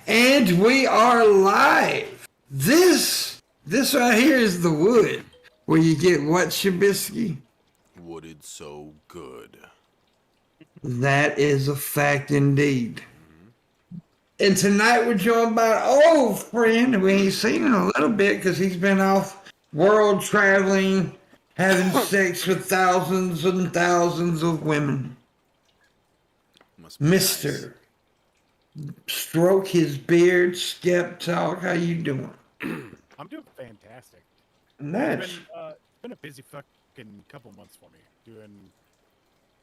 And we are live. This right here is the wood where you get what, Shabisky? Wooded so good. That is a fact indeed. And tonight we're joined by an old friend we ain't seen in a little bit because he's been off world traveling, having sex with thousands and thousands of women. Mister. Nice. Stroke his beard, Skep Talk. How you doing? I'm doing fantastic. Nice. It's been a busy fucking couple months for me, doing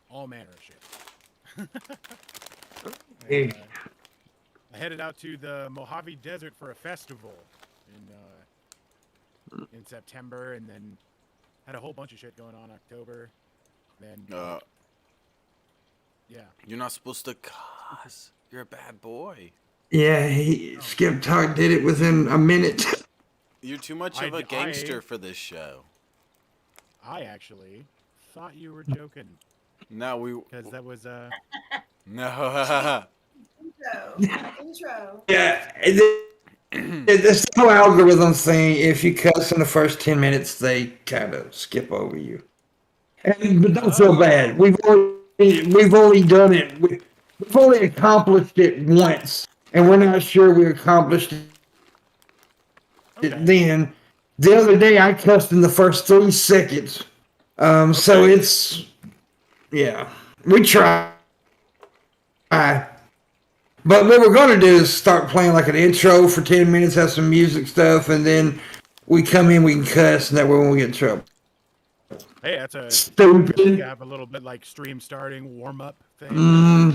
all manner of shit. Hey. I headed out to the Mojave Desert for a festival in September, and then had a whole bunch of shit going on in October. Then yeah, You're not supposed to cuss. You're a bad boy. Yeah, Skip Talk did it within a minute. You're too much of a gangster for this show. I actually thought you were joking No, because that was No. Intro. Yeah, this whole algorithm thing, if you cuss in the first 10 minutes, they kind of skip over you. But don't feel bad. We've only done it. We've only accomplished it once, and we're not sure we accomplished it then. The other day, I cussed in the first 3 seconds. So it's, yeah, we try. But what we're going to do is start playing like an intro for 10 minutes, have some music stuff, and then we come in, we can cuss, and that way we won't get in trouble. hey, that's a Stupid. You have a little bit like stream starting warm up thing. A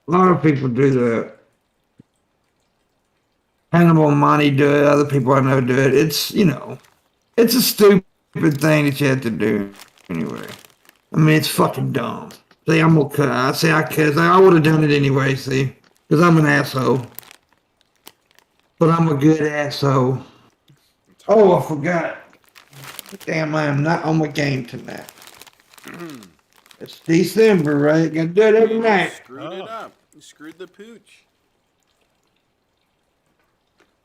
lot of people do that. Hannibal and Monty do it. Other people I know do it. It's, it's a stupid thing that you have to do anyway. I mean, it's fucking dumb. See, I'm going to cut. I say I cuss. I would have done it anyway, see, because I'm an asshole. But I'm a good asshole. Oh, I forgot. Damn, I am not on my game tonight. It's December, right? Gotta do it every night. Screwed it up. You screwed the pooch.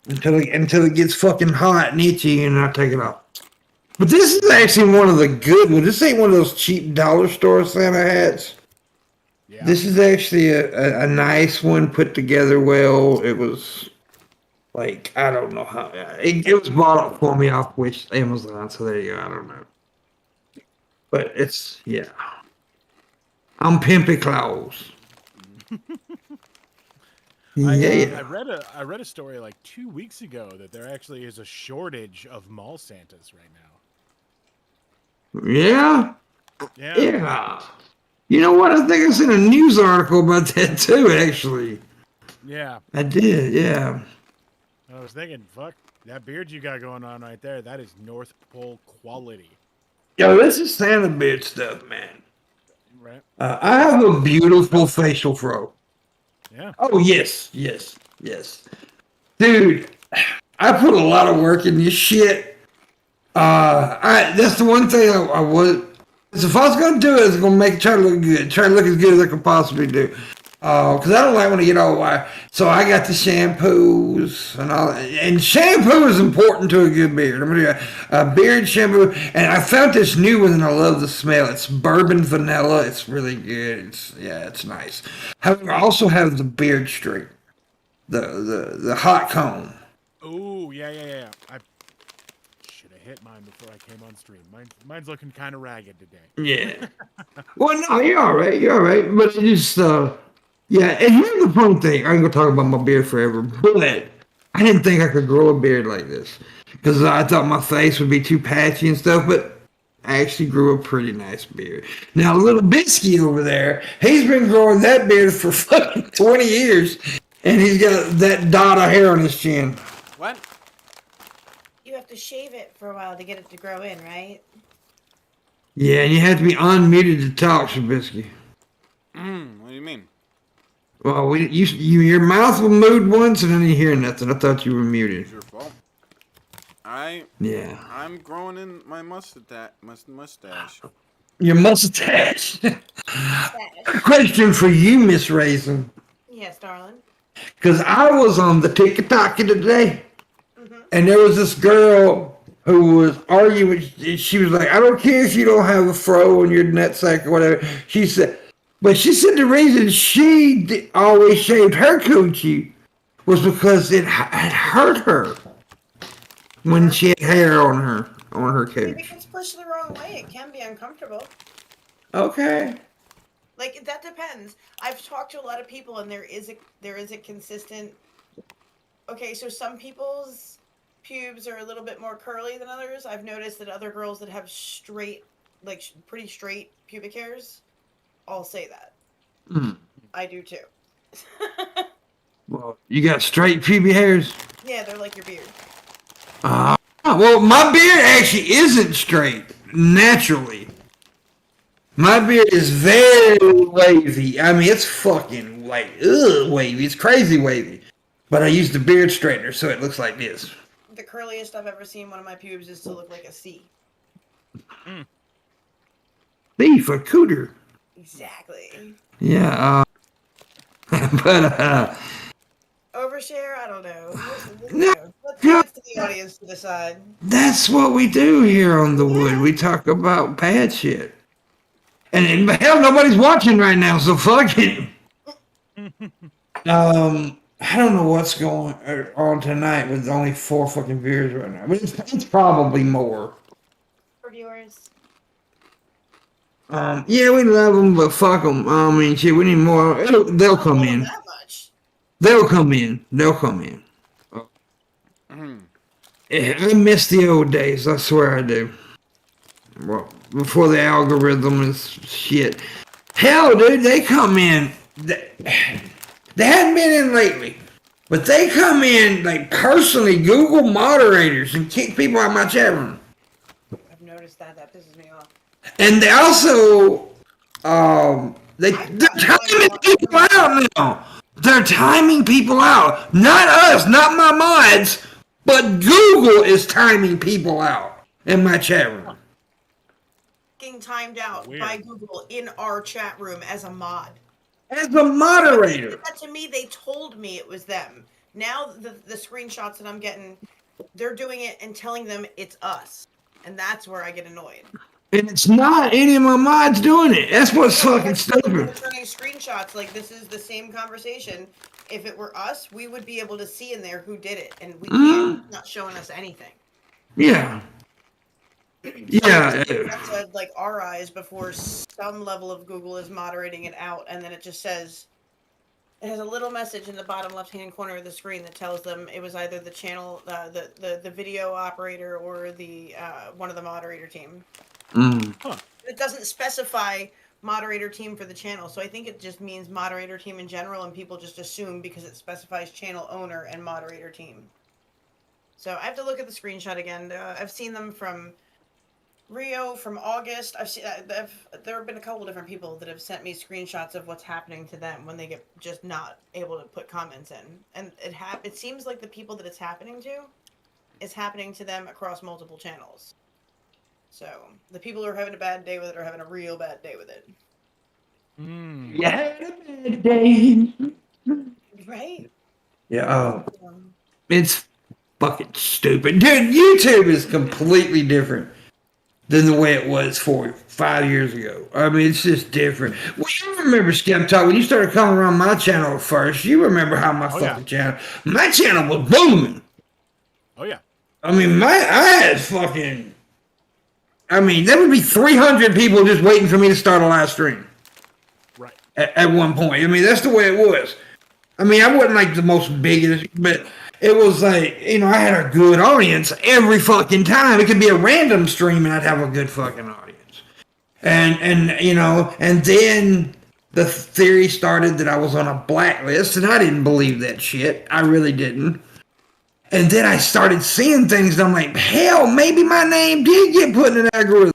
Until it gets fucking hot and itchy, and I take it off. But this is actually one of the good ones. This ain't one of those cheap dollar store Santa hats. Yeah. This is actually a nice one, put together well. It was like, I don't know how. It was bought up for me off Amazon, so there you go. I don't know. But it's, yeah. I'm Pimpy Claus. Yeah. I read a story like 2 weeks ago that there actually is a shortage of mall Santas right now. Yeah? Yeah. Yeah. You know what? I think I seen a news article about that too, actually. Yeah. I did, yeah. I was thinking, fuck, that beard you got going on right there, that is North Pole quality. Yo, this is Santa beard stuff, man. Right? I have a beautiful facial fro. Yeah. Oh, yes. Dude, I put a lot of work in this shit. That's the one thing I would. If I was going to do it, I was going to try to look good. Try to look as good as I can possibly do. Because I don't like when I get all white. So I got the shampoos and all that. And shampoo is important to a good beard. I'm going to do a beard shampoo. And I found this new one and I love the smell. It's bourbon vanilla. It's really good. It's nice. However, I also have the beard string. The hot comb. Oh, yeah. I should have hit mine before I came on stream. Mine's looking kind of ragged today. Yeah. Well, no, you're all right. But it just, yeah, and here's the fun thing. I ain't gonna talk about my beard forever, but I didn't think I could grow a beard like this because I thought my face would be too patchy and stuff. But I actually grew a pretty nice beard. Now, little Bisky over there, he's been growing that beard for fucking 20 years, and he's got that dot of hair on his chin. What? You have to shave it for a while to get it to grow in, right? Yeah, and you have to be unmuted to talk, Shabisky. What do you mean? Well, your mouth will move once, and then you hear nothing. I thought you were muted. It's your fault. Yeah. I'm growing in my mustache. Your mustache. Question for you, Miss Raisin. Yes, darling. Because I was on the TikTok today, Mm-hmm. and there was this girl who was arguing. She was like, I don't care if you don't have a fro in your nutsack or whatever. She said the reason she always shaved her coochie was because it had hurt her when she had hair on her Maybe cooch. it's pushed the wrong way. It can be uncomfortable. Okay. Like that depends. I've talked to a lot of people, and there is a consistent. Okay, so some people's pubes are a little bit more curly than others. I've noticed that other girls that have straight, like pretty straight pubic hairs, all say that. Mm. I do too. Well, you got straight pubic hairs? Yeah, they're like your beard. Well, my beard actually isn't straight naturally. My beard is very wavy. I mean, it's fucking like wavy. It's crazy wavy. But I use the beard straightener, so it looks like this. The curliest I've ever seen one of my pubes is to look like a C. C for cooter. Exactly. Yeah. But Overshare? I don't know. No. Let's to the audience to decide. that's what we do here on the Wood. We talk about bad shit. And hell, nobody's watching right now, so fuck it. I don't know what's going on tonight with only 4 fucking viewers right now. But it's probably more. For viewers. Yeah, we love them, but fuck them. I mean, shit, we need more. They'll come in. That much. They'll come in. They'll come in. Yeah, I miss the old days. I swear I do. Well, before the algorithm is shit. Hell, dude, they come in. They hadn't been in lately, but they come in like personally Google moderators and kick people out of my chat room. I've noticed that. That pisses me off. And they also, they're timing people out now. They're timing people out. Not us, not my mods, but Google is timing people out in my chat room. Getting timed out by Google in our chat room as a mod. As a moderator. That to me, they told me it was them. Now the screenshots that I'm getting, they're doing it and telling them it's us. And that's where I get annoyed. And it's not any of my mods doing it. That's what's fucking stupid. They're turning screenshots like this is the same conversation. If it were us, we would be able to see in there who did it. And we can't. It's not showing us anything. Yeah. Yeah. You have to, like, our eyes before some level of Google is moderating it out, and then it just says, it has a little message in the bottom left-hand corner of the screen that tells them it was either the channel, the video operator, or the one of the moderator team. Huh. It doesn't specify moderator team for the channel, so I think it just means moderator team in general, and people just assume because it specifies channel owner and moderator team. So I have to look at the screenshot again. I've seen them from Rio, from August. I've seen there have been a couple different people that have sent me screenshots of what's happening to them when they get just not able to put comments in, and it seems like the people that it's happening to, is happening to them across multiple channels. So the people who are having a bad day with it are having a real bad day with it. You had a bad day. Right? Yeah. It's fucking stupid. Dude, YouTube is completely different than the way it was 5 years ago. I mean, it's just different. Well, you remember Skip Talk, when you started coming around my channel first, you remember how my my channel was booming. Oh, yeah. I mean, there would be 300 people just waiting for me to start a live stream. Right. At one point. I mean, that's the way it was. I mean, I wasn't like the most biggest, but it was like, I had a good audience every fucking time. It could be a random stream and I'd have a good fucking audience. And then the theory started that I was on a blacklist, and I didn't believe that shit. I really didn't. And then I started seeing things, and I'm like, hell, maybe my name did get put in an algorithm.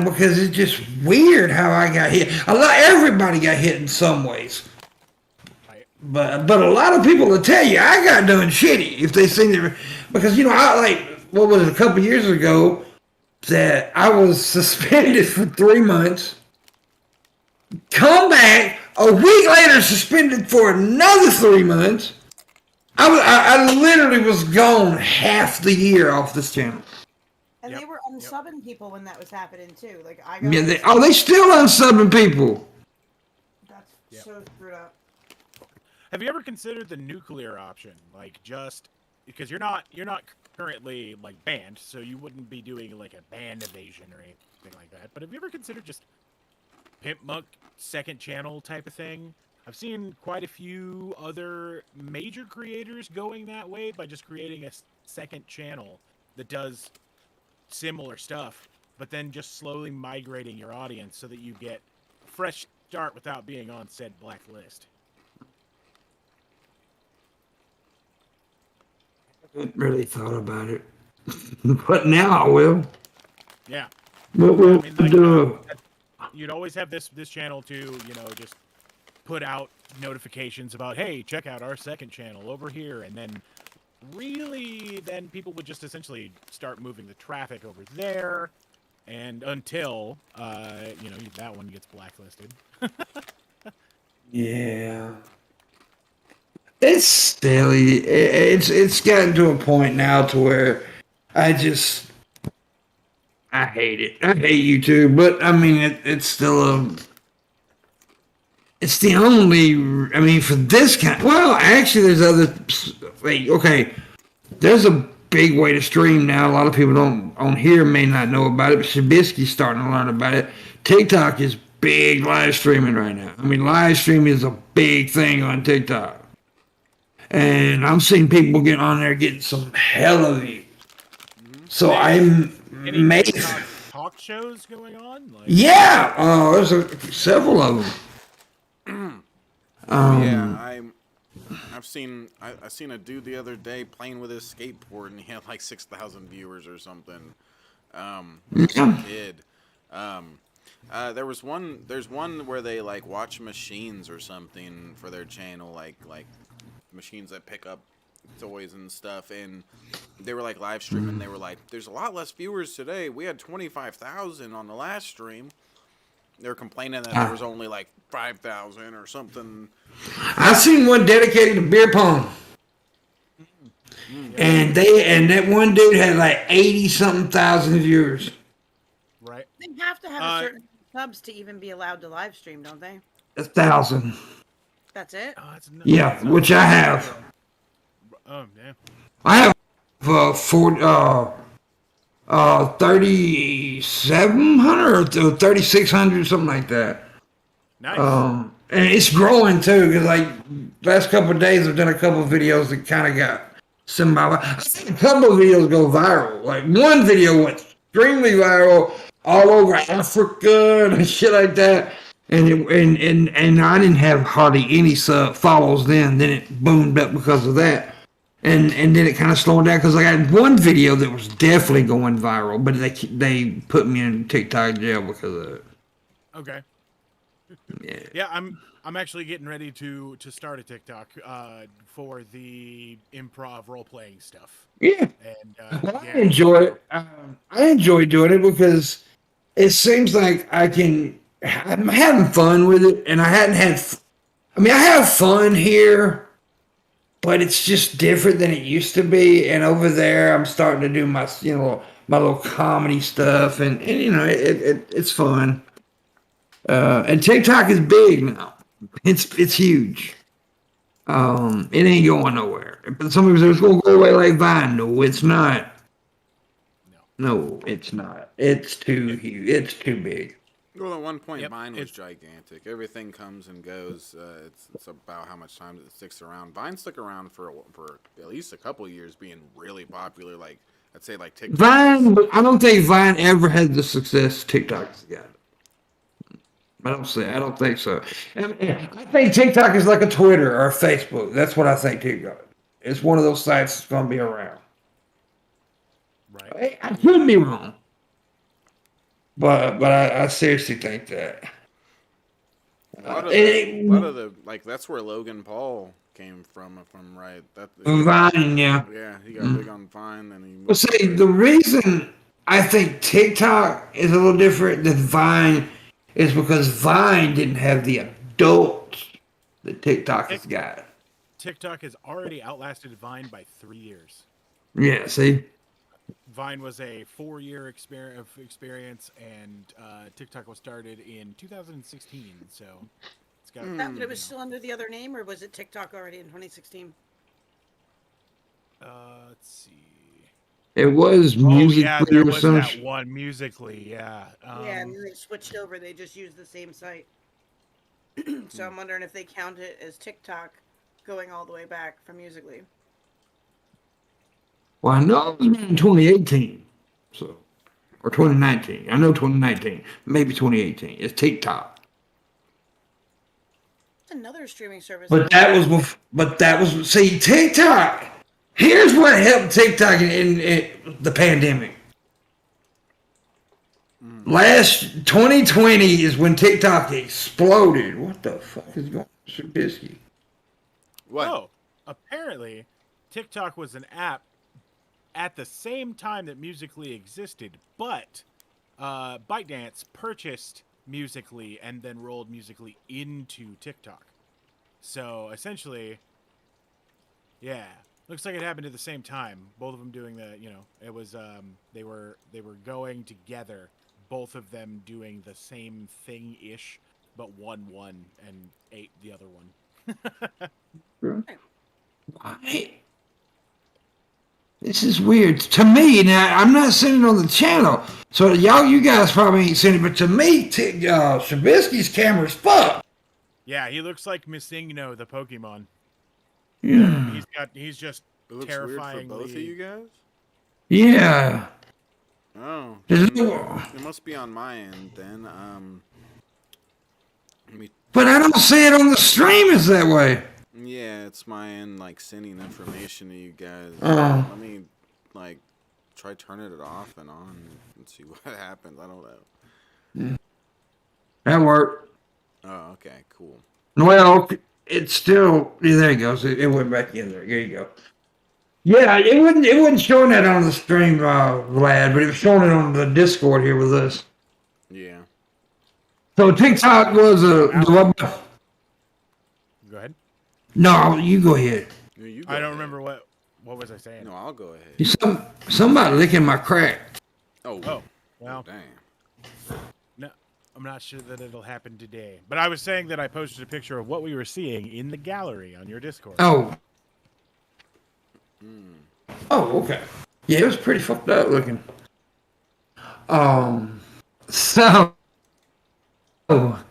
Because it's just weird how I got hit. Everybody got hit in some ways. But a lot of people will tell you I got done shitty if they seen it. Because, what was it, a couple years ago, that I was suspended for 3 months, come back, A week later, suspended for another 3 months. I literally was gone half the year off this channel. And they were unsubbing people when that was happening too. Like I got. Yeah, they still unsubbing people. That's so screwed up. Have you ever considered the nuclear option? Like just because you're not currently like banned, so you wouldn't be doing like a ban evasion or anything like that. But have you ever considered just PIMPMUNK second channel type of thing? I've seen quite a few other major creators going that way by just creating a second channel that does similar stuff, but then just slowly migrating your audience so that you get a fresh start without being on said blacklist. I haven't really thought about it, but now I will. Yeah. What we'll do? You'd always have this channel to, just put out notifications about, hey, check out our second channel over here, and then really then people would just essentially start moving the traffic over there, and until that one gets blacklisted. Yeah, it's silly. It's gotten to a point now to where I hate it. I hate YouTube, but I mean it's still it's the only, I mean, for this kind, well, actually, there's other, okay, there's a big way to stream now. A lot of people on here may not know about it, but Shabisky's starting to learn about it. TikTok is big live streaming right now. I mean, live streaming is a big thing on TikTok. And I'm seeing people get on there getting some hell of views. So I'm making talk shows going on? Like, yeah, there's several of them. Yeah, I've seen a dude the other day playing with his skateboard, and he had like 6,000 viewers or something. Some kid. There's one where they like watch machines or something for their channel, like machines that pick up toys and stuff, and they were like live streaming. They were like, "There's a lot less viewers today. We had 25,000 on the last stream." They were complaining that there was only like 5,000 or something. I seen one dedicated to beer pong, and that one dude had like 80-something thousand viewers. Right. They have to have a certain subs to even be allowed to live stream, don't they? 1,000. That's it. Yeah, which I have. Oh yeah. I have 3,700 or 3,600, something like that. Nice. And it's growing too, because like last couple of days I've done a couple of videos that kind of got semi. I seen a couple of videos go viral. Like one video went extremely viral all over Africa and shit like that. And I didn't have hardly any follows then. Then it boomed up because of that. And then it kind of slowed down because I had one video that was definitely going viral, but they put me in TikTok jail because of it. Okay. Yeah. Yeah, I'm actually getting ready to start a TikTok for the improv role playing stuff. Yeah. And I enjoy it. I enjoy doing it because it seems like I'm having fun with it, and I have fun here. But it's just different than it used to be. And over there, I'm starting to do my little comedy stuff, and it's fun. And TikTok is big now. It's huge. It ain't going nowhere. But some people say it's going to go away like Vine. No, it's not. No, it's not. It's too huge. It's too big. Well, at one point, Vine was gigantic. Everything comes and goes. It's about how much time it sticks around. Vine stuck around for at least a couple of years, being really popular. Like I'd say, like TikTok. Vine, I don't think Vine ever had the success TikTok's got. I don't think so. I think TikTok is like a Twitter or a Facebook. That's what I think TikTok. It's one of those sites that's going to be around. Right. I could be wrong. But I seriously think that. A lot of the that's where Logan Paul came from, if I'm right. Vine, yeah. Yeah, he got big on Vine, and he. Well, see, the reason I think TikTok is a little different than Vine is because Vine didn't have the adults that TikTok has got. TikTok has already outlasted Vine by 3 years. Yeah, see? Vine was a 4-year experience, and TikTok was started in 2016. So it's got. But it was still under the other name, or was it TikTok already in 2016? Let's see. It was Oh music yeah, there or was some that one Musically. Yeah. Yeah, and then they switched over. They just used the same site. So I'm wondering if they count it as TikTok going all the way back from Musically. Well, I know it was in 2018, so or 2019. I know 2019, maybe 2018. It's TikTok, It's another streaming service. but that was see TikTok. Here's what helped TikTok in the pandemic. Last 2020 is when TikTok exploded. What the fuck is going on, Trubisky? What? Oh, apparently, TikTok was an app at the same time that Musically existed, but ByteDance purchased Musically and then rolled Musically into TikTok. So essentially, yeah, looks like it happened at the same time. Both of them doing the, it was they were going together. Both of them doing the same thing ish, but one won and ate the other one. Why? This is weird to me. Now I'm not seeing it on the channel, so you guys probably ain't seen it. But to me, Trubisky's camera's fucked. Yeah, he looks like Missingno, the Pokemon. Yeah. He's just It looks terrifyingly. weird for both of you guys. Yeah. Oh, There's no- it must be on my end then. Let me. But I don't see it on the stream as that way. Yeah, it's my end, like sending information to you guys. Oh. Let me, like, try turning it off and on and see what happens. I don't know. That worked. Oh, okay, cool. Well, it's still. Yeah, there you go. So it went back in there. There you go. Yeah, it wasn't showing that on the stream, Vlad, but it was showing it on the Discord here with us. Yeah. So TikTok was a. Go ahead. No, you go ahead. No, you go I don't ahead. remember what was I saying. No, I'll go ahead. Somebody licking my crack. Oh. Oh, well, Damn. no, I'm not sure that it'll happen today. But I was saying that I posted a picture of what we were seeing in the gallery on your Discord. Oh. Oh, okay. Yeah, it was pretty fucked up looking. So. But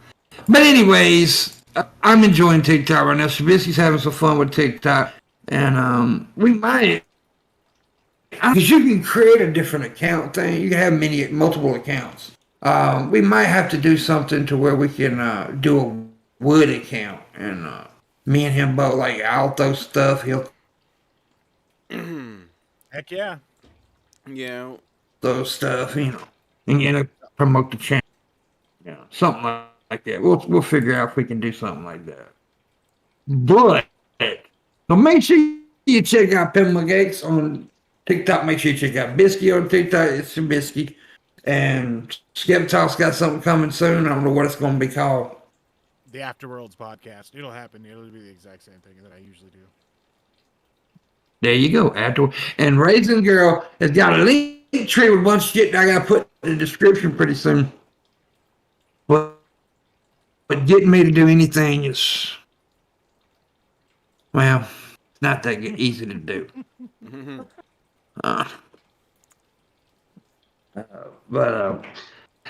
anyways, I'm enjoying TikTok right now. Trubisky's having some fun with TikTok, and we might, because you can create a different account thing. You can have multiple accounts. We might have to do something to where we can do a Wood account, and me and him both, like, I'll throw stuff, he'll Heck yeah. Yeah. throw stuff, and promote the channel. Something like that. We'll figure out if we can do something like that. But so make sure you check out PIMPMUNK on TikTok. Make sure you check out Bisky on TikTok. It's Trubisky. And Skip Talk's got something coming soon. I don't know what it's going to be called. The Afterworlds podcast. It'll happen. It'll be the exact same thing that I usually do. There you go. And Raisin Girl has got a link tree with a bunch of shit that I got to put in the description pretty soon. But getting me to do anything is, well, it's not that easy to do. Yeah,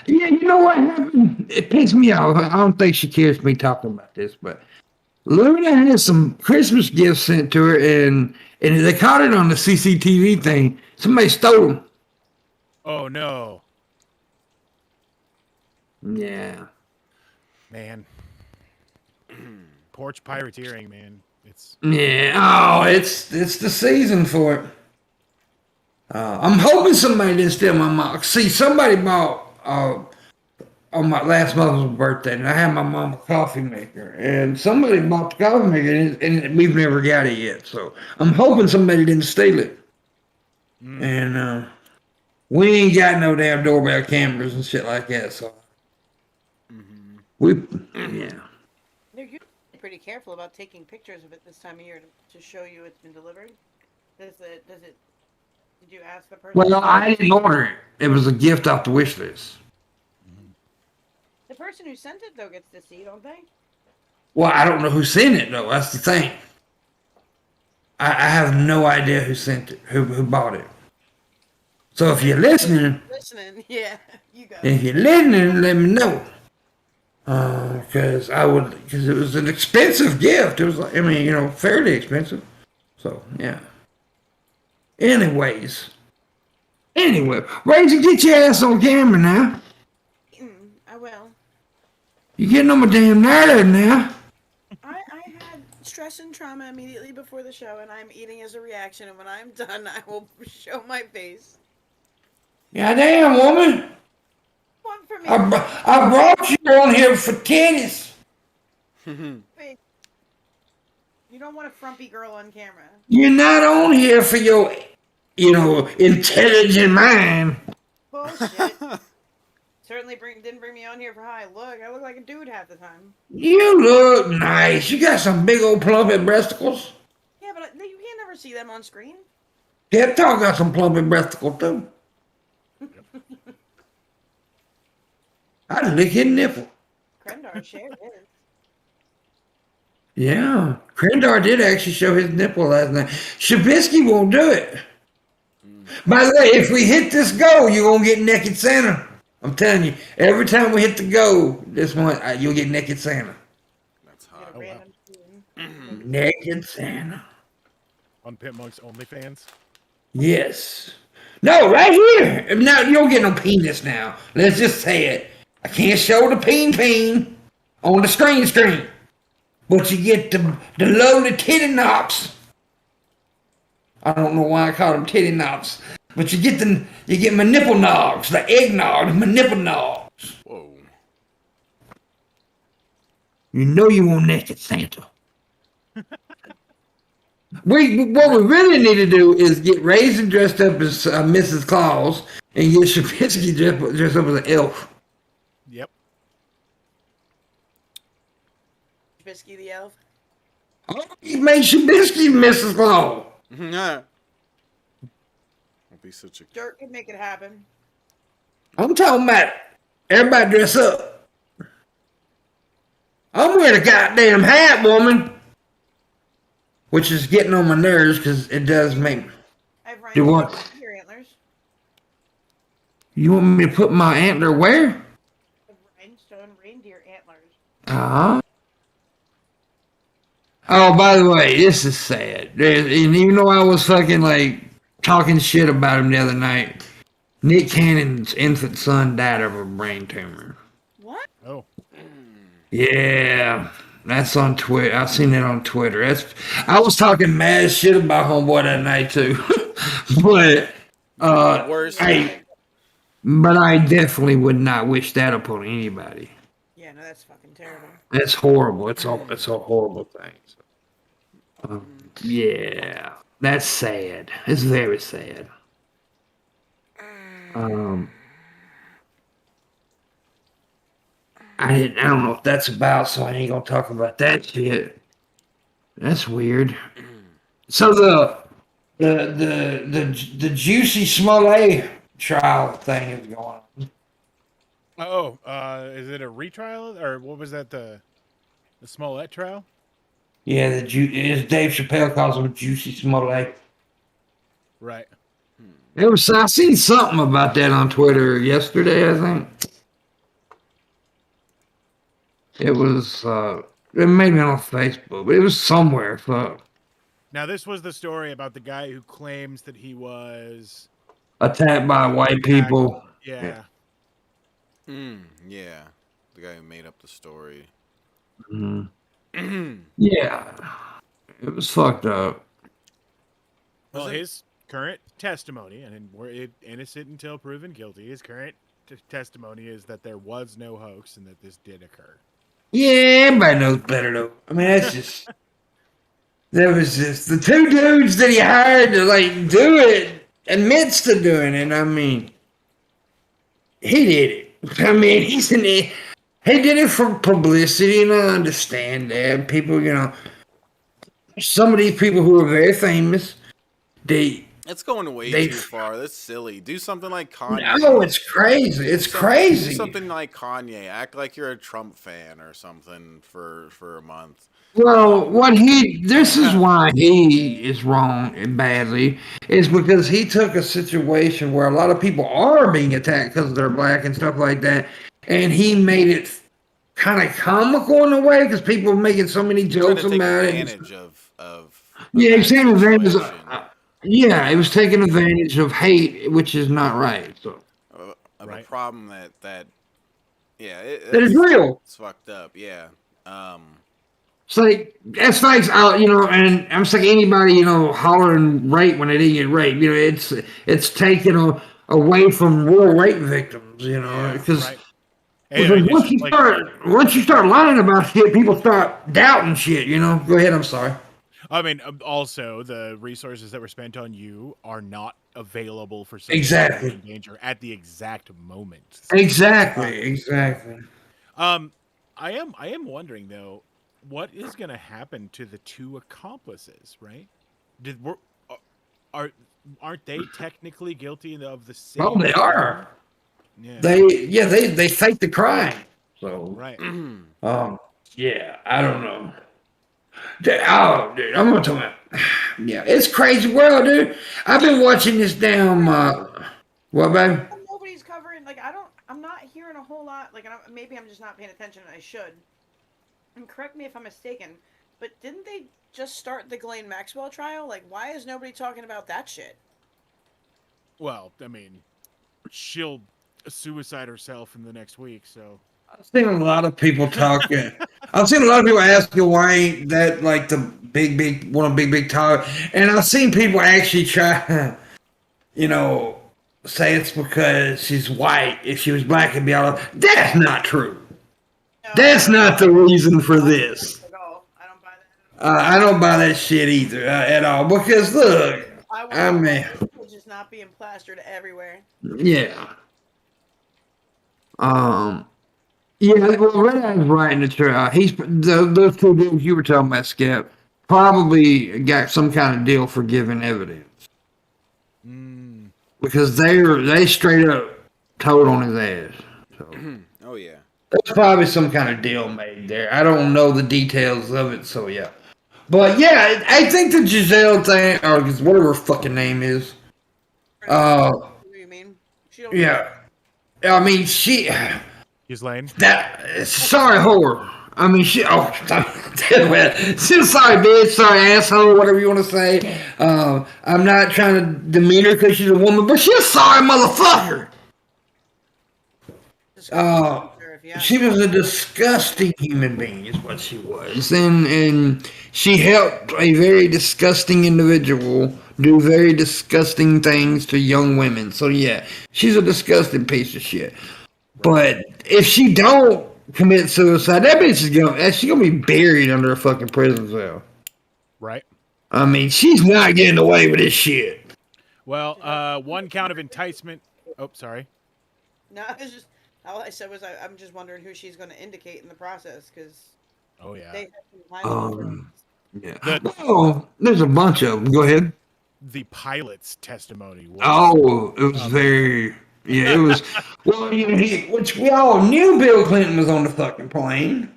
you know what happened? It pissed me off. I don't think she cares me talking about this, but Luna had some Christmas gifts sent to her, and they caught it on the CCTV thing. Somebody stole them. Oh no, Yeah. man. Porch pirateering, man. It's Yeah. Oh, it's the season for it. I'm hoping somebody didn't steal my mom. See, somebody bought on my last mother's birthday, and I had my mom a coffee maker, and somebody bought the coffee maker, and we've never got it yet. So I'm hoping somebody didn't steal it. And we ain't got no damn doorbell cameras and shit like that. So yeah. They're usually pretty careful about taking pictures of it this time of year to show you it's been delivered. Does it? Did you ask the person? Well, I didn't order it. It was a gift off the wish list. The person who sent it though gets to see, don't they? Well, I don't know who sent it though. That's the thing. I have no idea who sent it, who bought it. So if you're listening, Yeah, you go. if you're listening, let me know. Because it was an expensive gift. It was like, I mean, fairly expensive. So yeah. Anyway, Razor, get your ass on camera now. I will. You're getting on my damn nerve now. I had stress and trauma immediately before the show, and I'm eating as a reaction. And when I'm done, I will show my face. Goddamn, woman. One for me. I brought you on here for tennis. Wait. You don't want a frumpy girl on camera. You're not on here for your, intelligent mind. Bullshit. Certainly didn't bring me on here for high. Look, I look like a dude half the time. You look nice. You got some big old plumpy breasticles. Yeah, but you can't never see them on screen. Pep Talk got some plumpy breasticles too. I'd lick his nipple. Krendar shared his. Yeah, Krendar did actually show his nipple last night. Shabisky won't do it. By the way, if we hit this goal, you're going to get Naked Santa. I'm telling you, every time we hit the goal this month, you'll get Naked Santa. That's Get a hot. random spoon. Naked Santa. On PIMPMUNK's OnlyFans. Yes. No, right here. Now, you don't get no penis now. Let's just say it. I can't show the peen on the screen. But you get the loaded titty knops. I don't know why I call them titty knops. But you get my nipple knobs, the eggnog, my nipple knobs. Whoa. You know you want Naked Santa. What we really need to do is get Raisin dressed up as Mrs. Claus and get Shapinsky dressed up as an elf. Yep. Bisky the elf. Oh, you made Shabinsky Mrs. Claus. Don't be such a. Dirt could make it happen. I'm talking about everybody dress up. I'm wearing a goddamn hat, woman. Which is getting on my nerves because it does make. I've Do what? your antlers. You want me to put my antler where? The rhinestone reindeer antlers. Oh, by the way, this is sad. And even though I was fucking like talking shit about him the other night, Nick Cannon's infant son died of a brain tumor. What? Oh. Yeah, that's on Twitter. I've seen it on Twitter. I was talking mad shit about homeboy that night too, but Worse. but I definitely would not wish that upon anybody. Yeah, no, that's fucking terrible. That's horrible. It's a horrible thing. Yeah, that's sad. It's very sad. I don't know what that's about, so I ain't gonna talk about that shit. That's weird. So the Juicy Smollett trial thing is going on. Oh, is it a retrial or what was that? The Smollett trial? Yeah, as Dave Chappelle calls him Juicy Smollett. Right. I seen something about that on Twitter yesterday, I think. It was it may be on Facebook, but it was somewhere. Fuck. Now this was the story about the guy who claims that he was Attacked by white people. Yeah. Yeah. The guy who made up the story. Yeah. It was fucked up. Well, his current testimony, and we're innocent until proven guilty, his current testimony is that there was no hoax and that this did occur. Yeah, everybody knows better though. I mean, that's just. There was just the two dudes that he hired to like do it, admits to doing it. I mean, he did it. I mean, he did it for publicity, and I understand that. People, some of these people who are very famous, they It's going way they too far. That's silly. Do something like Kanye. no, it's crazy. It's Do crazy. something like Kanye. Act like you're a Trump fan or something for a month. Well, this is why he is wrong and badly, is because he took a situation where a lot of people are being attacked because they're black and stuff like that, and he made it kind of comical in a way because people were making so many Trying jokes to take about it. advantage of Yeah, that he's taking advantage situation. yeah, it was taking advantage of hate, which is not right. So Of Right. a problem that yeah, that is real. it's fucked up. Yeah. It's like that's like and I'm just like anybody hollering rape when they didn't get raped. It's taken away from real rape victims. Yeah, Because Right. Hey, I mean, once it's you like, start lying about shit, people start doubting shit. Go ahead. I'm sorry. I mean, also the resources that were spent on you are not available for someone Exactly. in danger at the exact moment. Exactly. I am wondering though, what is going to happen to the two accomplices? Right? Aren't they technically guilty of the same? Well, they are. Yeah. They faked the crime. So Right. yeah, I don't know. Dude, I'm gonna tell you. Yeah, it's crazy world, dude. I've been watching this damn. What, baby? Nobody's covering. Like I'm not hearing a whole lot. Like maybe I'm just not paying attention. And I should. And correct me if I'm mistaken, but didn't they just start the Ghislaine Maxwell trial? Like, why is nobody talking about that shit? Well, I mean, she'll suicide herself in the next week, so. I've seen a lot of people talking. I've seen a lot of people asking why ain't that like the big topic, and I've seen people actually try, say it's because she's white. If she was black, it'd be all. That's not true. No, That's not the reason for this. at all. I don't buy that. I don't buy that shit either at all. Because look, I mean, it's just not being plastered everywhere. yeah. Yeah, well, Red Eye's right in the trail. Those two dudes you were talking about, Skip, probably got some kind of deal for giving evidence because they straight up told on his ass. So Oh yeah. there's probably some kind of deal made there. I don't know the details of it, so yeah. But yeah, I think the Giselle thing, or whatever her fucking name is. What do you mean? Yeah. I mean, Ghislaine? sorry, whore. I mean, she was sorry, bitch, sorry, asshole, whatever you want to say. I'm not trying to demean her because she's a woman, but she's a sorry motherfucker. She was a disgusting human being, is what she was, and she helped a very disgusting individual do very disgusting things to young women. So yeah, she's a disgusting piece of shit. But if she don't commit suicide, that bitch she's gonna be buried under a fucking prison cell. Right. I mean, she's not getting away with this shit. Well, one count of enticement. Oh, sorry. No, it's just all I said was I'm just wondering who she's going to indicate in the process because Oh yeah. they have some Yeah. Oh, there's a bunch of them. Go ahead. The pilot's testimony was Oh, it was very. Yeah, it was. Well, which we all knew Bill Clinton was on the fucking plane.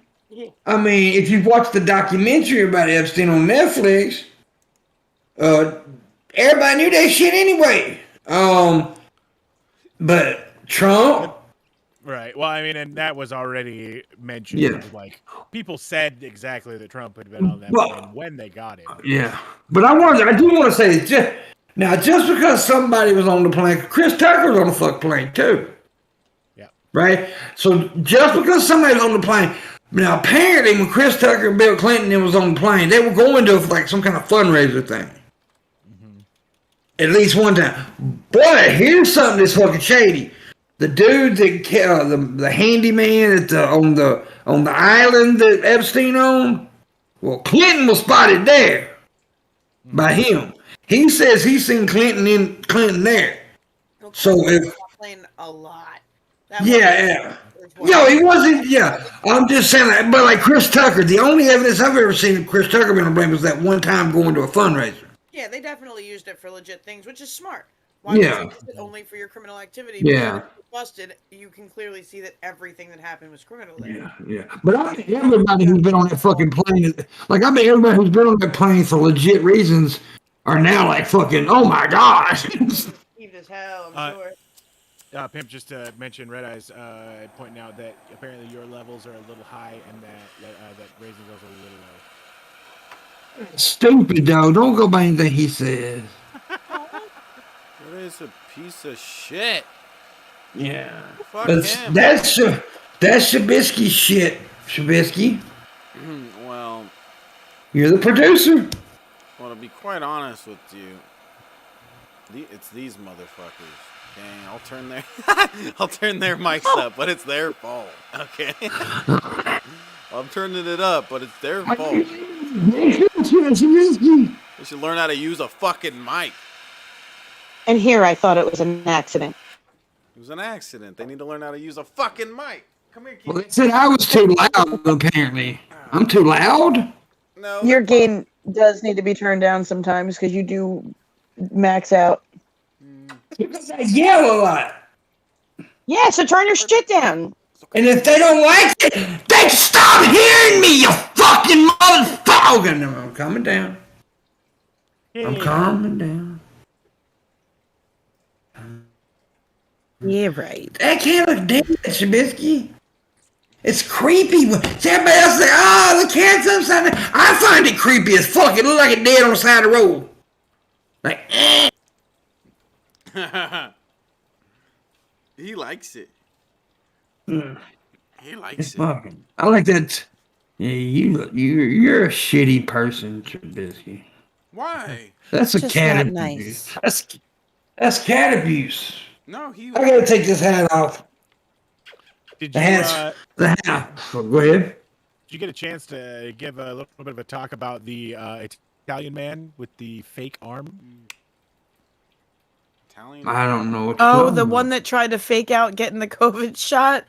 I mean, if you watch the documentary about Epstein on Netflix, everybody knew that shit anyway. But Trump. right. Well, I mean, and that was already mentioned. Yeah. Like people said exactly that Trump had been on that Well, plane when they got him. Yeah, but I do want to say that just because somebody was on the plane, Chris Tucker was on the fuck plane too. Yeah. Right? So just because somebody was on the plane, now apparently when Chris Tucker and Bill Clinton was on the plane, they were going to like some kind of fundraiser thing. At least one time. But here's something that's fucking shady. The dude that the handyman on the island that Epstein owned, well, Clinton was spotted there by him. He says he's seen Clinton there. So if playing a lot. yeah, Yo, he wasn't. Yeah, I'm just saying that. But like Chris Tucker, the only evidence I've ever seen of Chris Tucker being on blame was that one time going to a fundraiser. Yeah, they definitely used it for legit things, which is smart. Why Yeah. would you use it only for your criminal activity? Yeah. Because if you're busted, you can clearly see that everything that happened was criminal. Yeah, yeah. But I bet everybody who's been on that fucking plane, like I bet everybody who's been on that plane for legit reasons are now like fucking, oh my gosh. Peeved as hell, I'm sure. Pimp, just to mention Red Eyes, pointing out that apparently your levels are a little high and that raising goes a little low. Stupid though. Don't go by anything he says. What is a piece of shit? Yeah. Fuck him. That's Shabisky shit. Shabisky, Well, you're the producer. well, to be quite honest with you, it's these motherfuckers. Okay, I'll turn their mics up, but it's their fault. Okay, I'm turning it up, but it's their fault. Shabisky. They should learn how to use a fucking mic. And here I thought it was an accident. It was an accident. They need to learn how to use a fucking mic. Come here, kid. Well, they said I was too loud. Apparently, I'm too loud. No. Your gain does need to be turned down sometimes because you do max out. Because I yell a lot. Yeah, so turn your shit down. And if they don't like it, they stop hearing me, you fucking motherfucker. No, I'm calming down. I'm calming down. Yeah, right. That can't look dead, Shabisky. It's creepy. See, everybody else say, oh, the cat's upside down. I find it creepy as fuck. It looks like it dead on the side of the road. Like, He likes it. Mm. He likes it. Fucking. I like that. Yeah, you're a shitty person, Trubisky. Why? That's a Just cat not abuse. nice. That's cat abuse. No, he. I gotta take this hat off. Did The you hat's the hat. Oh, go ahead. did you get a chance to give a little bit of a talk about the Italian man with the fake arm? Italian. I don't know what. Oh, the one that tried to fake out getting the COVID shot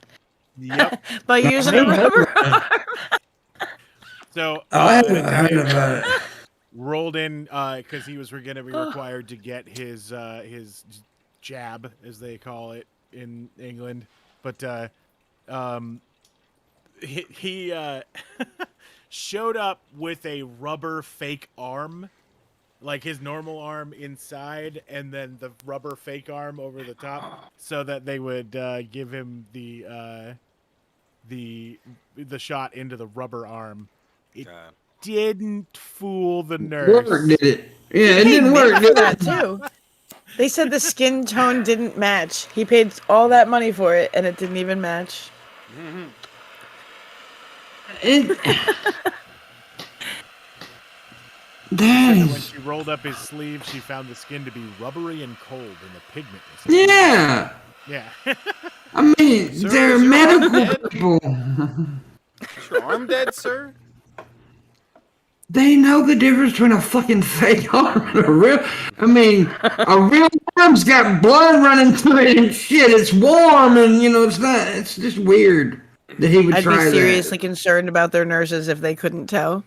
Yep. by using a rubber arm. So I haven't heard about it. rolled in because he was going to be required to get his jab, as they call it in England. But he showed up with a rubber fake arm, like his normal arm inside, and then the rubber fake arm over the top, so that they would give him the shot into the rubber arm. It God. didn't fool the nurse. Work did it? Yeah, it didn't work. for Did that it? too. They said the skin tone didn't match. He paid all that money for it, and it didn't even match. That And when is. she rolled up his sleeve, she found the skin to be rubbery and cold, and the pigment was Yeah. yeah. I mean, Sir, they're is your arm medical dead? people. Is your arm dead, sir? They know the difference between a fucking fake arm and a real. I mean, a real arm's got blood running through it and shit. It's warm and it's not. It's just weird that he would I'd try be seriously that. concerned about their nurses if they couldn't tell.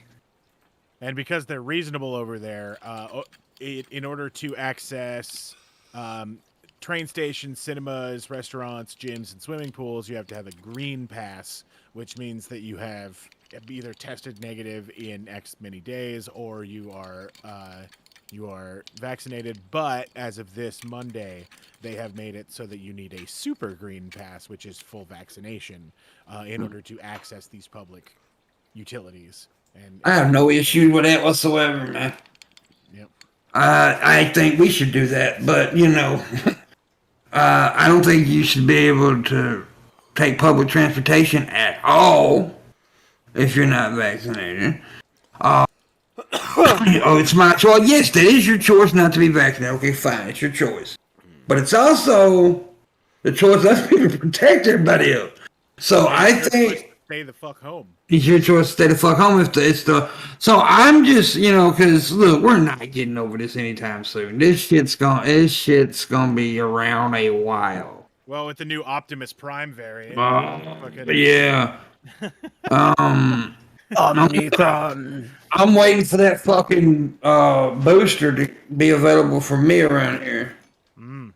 And because they're reasonable over there, in order to access train stations, cinemas, restaurants, gyms, and swimming pools, you have to have a green pass, which means that you have either tested negative in X many days or you are vaccinated. But as of this Monday, they have made it so that you need a super green pass, which is full vaccination, in order to access these public utilities. And I have no issue with that whatsoever, man. Yep. I think we should do that, but I don't think you should be able to take public transportation at all if you're not vaccinated. It's my choice. Yes, that is your choice not to be vaccinated. Okay, fine, it's your choice. But it's also the choice of other people to protect everybody else. So I think Stay the fuck home. it's your choice to stay the fuck home if it's the. So I'm just, because look, we're not getting over this anytime soon. This shit's gonna be around a while. Well, with the new Optimus Prime variant. Yeah. I'm Omnicron. waiting for that fucking booster to be available for me around here. Mm.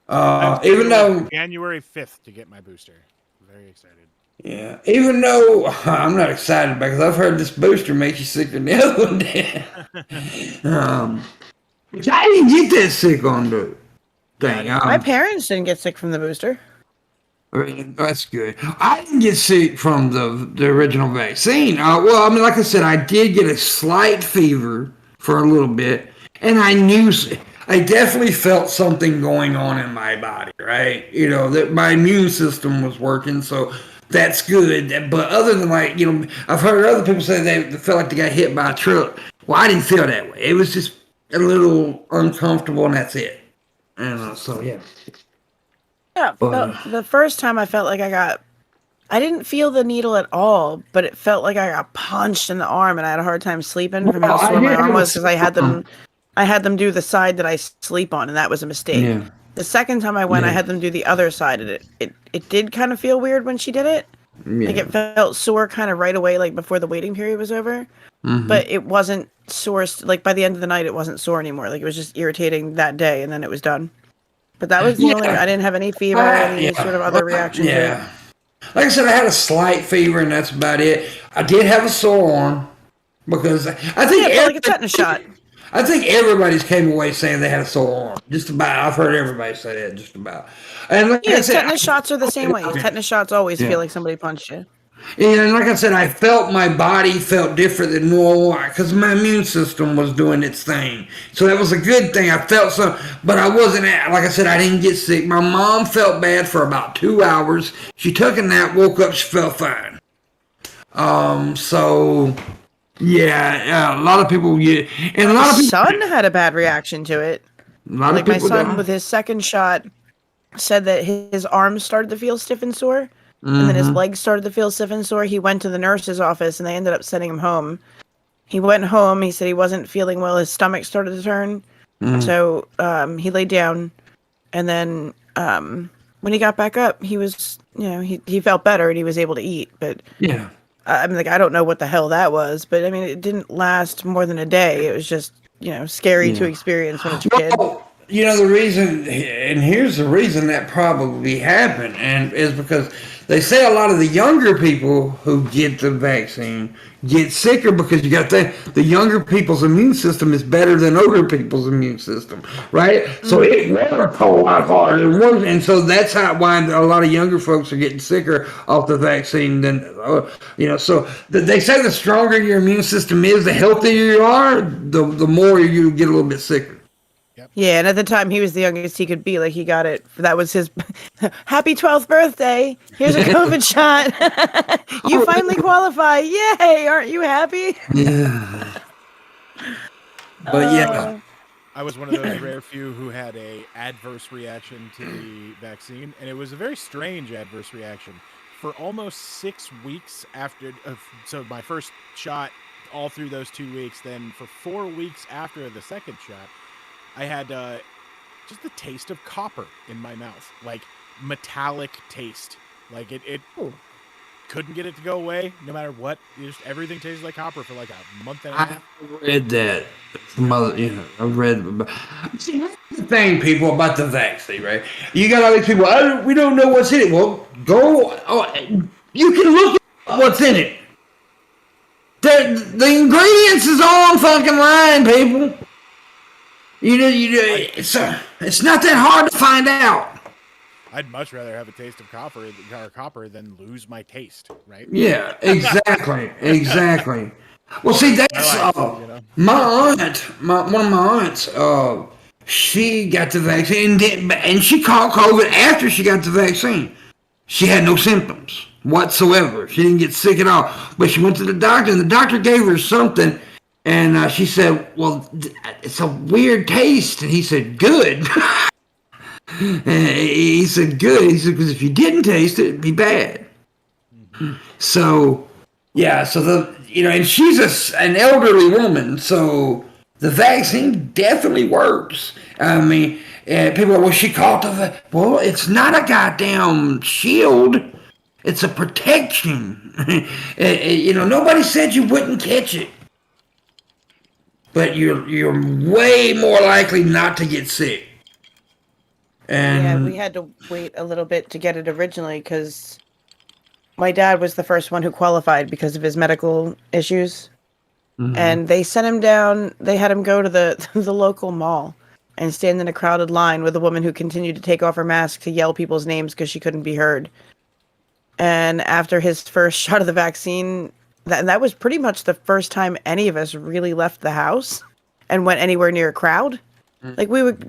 I'm Even scheduled though January 5th to get my booster. Very excited. Yeah, even though I'm not excited because I've heard this booster makes you sicker than the other one did. Which I didn't get that sick on the thing. My parents didn't get sick from the booster. That's good. I didn't get sick from the original vaccine. Well, I mean, like I said, I did get a slight fever for a little bit, and I definitely felt something going on in my body, right? You know, that my immune system was working, so that's good. But other than I've heard other people say they felt like they got hit by a truck. Well, I didn't feel that way. It was just a little uncomfortable, and that's it. And so, yeah. Yeah, the first time I felt like I didn't feel the needle at all, but it felt like I got punched in the arm, and I had a hard time sleeping from how sore my arm was because I had them do the side that I sleep on, and that was a mistake. Yeah. The second time I went, I had them do the other side, and it did kind of feel weird when she did it. Yeah. Like it felt sore kind of right away, like before the waiting period was over. Mm-hmm. But it wasn't sore. Like by the end of the night, it wasn't sore anymore. Like it was just irritating that day, and then it was done. But that was the only. I didn't have any fever, any sort of other reaction. Yeah. Like I said, I had a slight fever, and that's about it. I did have a sore arm because I think it felt like a tetanus shot. I think everybody's came away saying they had a sore arm. Just about. I've heard everybody say that. Just about. And like I said, tetanus shots are the same way. Tetanus shots always feel like somebody punched you. And like I said, I felt my body felt different than normal because my immune system was doing its thing. So that was a good thing. I felt some, but I wasn't, like I said, I didn't get sick. My mom felt bad for about 2 hours. She took a nap, woke up, she felt fine. So, yeah, a lot of people, and a lot of people. My son had a bad reaction to it. Like my son with his second shot said that his arms started to feel stiff and sore. And then his legs started to feel stiff and sore. He went to the nurse's office, and they ended up sending him home. He went home. He said he wasn't feeling well. His stomach started to turn. So he laid down. And then when he got back up, he was, he felt better, and he was able to eat. But yeah, I mean, I don't know what the hell that was. But, I mean, it didn't last more than a day. It was just, scary to experience when it's a kid. The reason, and here's the reason that probably happened, and is because they say a lot of the younger people who get the vaccine get sicker because you got the younger people's immune system is better than older people's immune system, right? So it works a lot harder, and so that's why a lot of younger folks are getting sicker off the vaccine than So they say the stronger your immune system is, the healthier you are, the more you get a little bit sicker. Yeah, and at the time he was the youngest he could be. Like he got it. That was his happy 12th birthday. Here's a COVID shot. You finally qualify. Yay! Aren't you happy? Yeah. But yeah. I was one of those rare few who had a adverse reaction to the vaccine, and it was a very strange adverse reaction. For almost 6 weeks after, so my first shot, all through those 2 weeks, then for 4 weeks after the second shot, I had just the taste of copper in my mouth, like metallic taste. Like it couldn't get it to go away, no matter what. Everything tasted like copper for like a month and a half. I read that from I've read about. See, that's the thing, people, about the vaccine, right? You got all these people. We don't know what's in it. Well, go. You can look at what's in it. The ingredients is all on fucking line, people. It's not that hard to find out. I'd much rather have a taste of copper than lose my taste, right? Yeah, exactly, exactly. Well, see, that's my aunt, one of my aunts. She got the vaccine, and she caught COVID after she got the vaccine. She had no symptoms whatsoever. She didn't get sick at all. But she went to the doctor, and the doctor gave her something. And she said, well, it's a weird taste. And he said, good. He said, good. He said, because if you didn't taste it, it'd be bad. So, yeah. So, and she's an elderly woman. So, The vaccine definitely works. I mean, people are, well, she caught well, it's not a goddamn shield. It's a protection. Nobody said you wouldn't catch it. But you're way more likely not to get sick. And yeah, we had to wait a little bit to get it originally because my dad was the first one who qualified because of his medical issues. And they sent him down. They had him go to the local mall and stand in a crowded line with a woman who continued to take off her mask to yell people's names because she couldn't be heard. And after his first shot of the vaccine, that was pretty much the first time any of us really left the house and went anywhere near a crowd. Like we would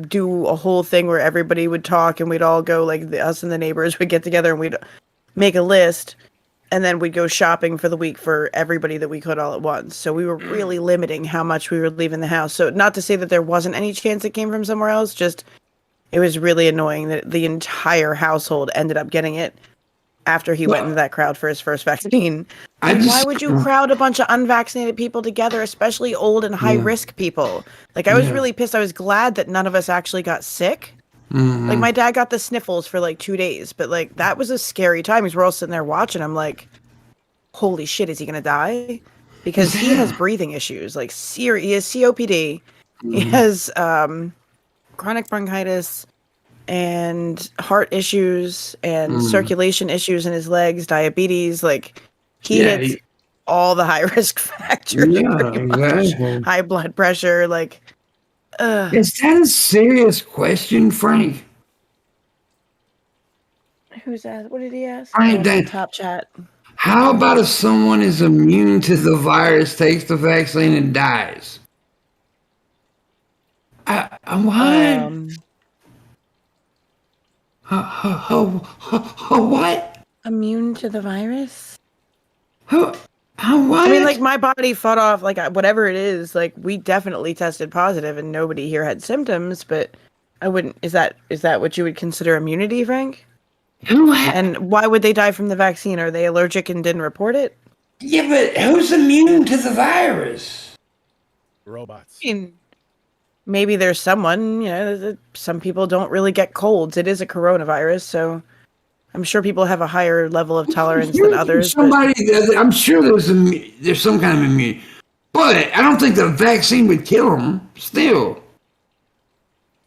do a whole thing where everybody would talk and we'd all go, us and the neighbors would get together and we'd make a list. And then we'd go shopping for the week for everybody that we could all at once. So we were really limiting how much we were leaving the house. So not to say that there wasn't any chance it came from somewhere else, just it was really annoying that the entire household ended up getting it after he went into that crowd for his first vaccine. Why would you crowd a bunch of unvaccinated people together, especially old and high-risk people? I was really pissed. I was glad that none of us actually got sick. My dad got the sniffles for 2 days, but that was a scary time because we're all sitting there watching. I'm like, holy shit, is he gonna die? Because he has breathing issues, he has COPD, he has chronic bronchitis and heart issues and circulation issues in his legs, diabetes. He hits all the high risk factors. Yeah, exactly. High blood pressure, Is that a serious question, Frank? Who's asked? What did he ask? Top chat. How about if someone is immune to the virus, takes the vaccine, and dies? What? What? Immune to the virus? What? I mean, my body fought off, whatever it is. We definitely tested positive, and nobody here had symptoms. But I wouldn't. Is that what you would consider immunity, Frank? And why would they die from the vaccine? Are they allergic and didn't report it? Yeah, but who's immune to the virus? Robots. I mean, maybe there's someone. Some people don't really get colds. It is a coronavirus, so. I'm sure people have a higher level of tolerance than others. I'm sure there's some kind of immunity, but I don't think the vaccine would kill them. Still,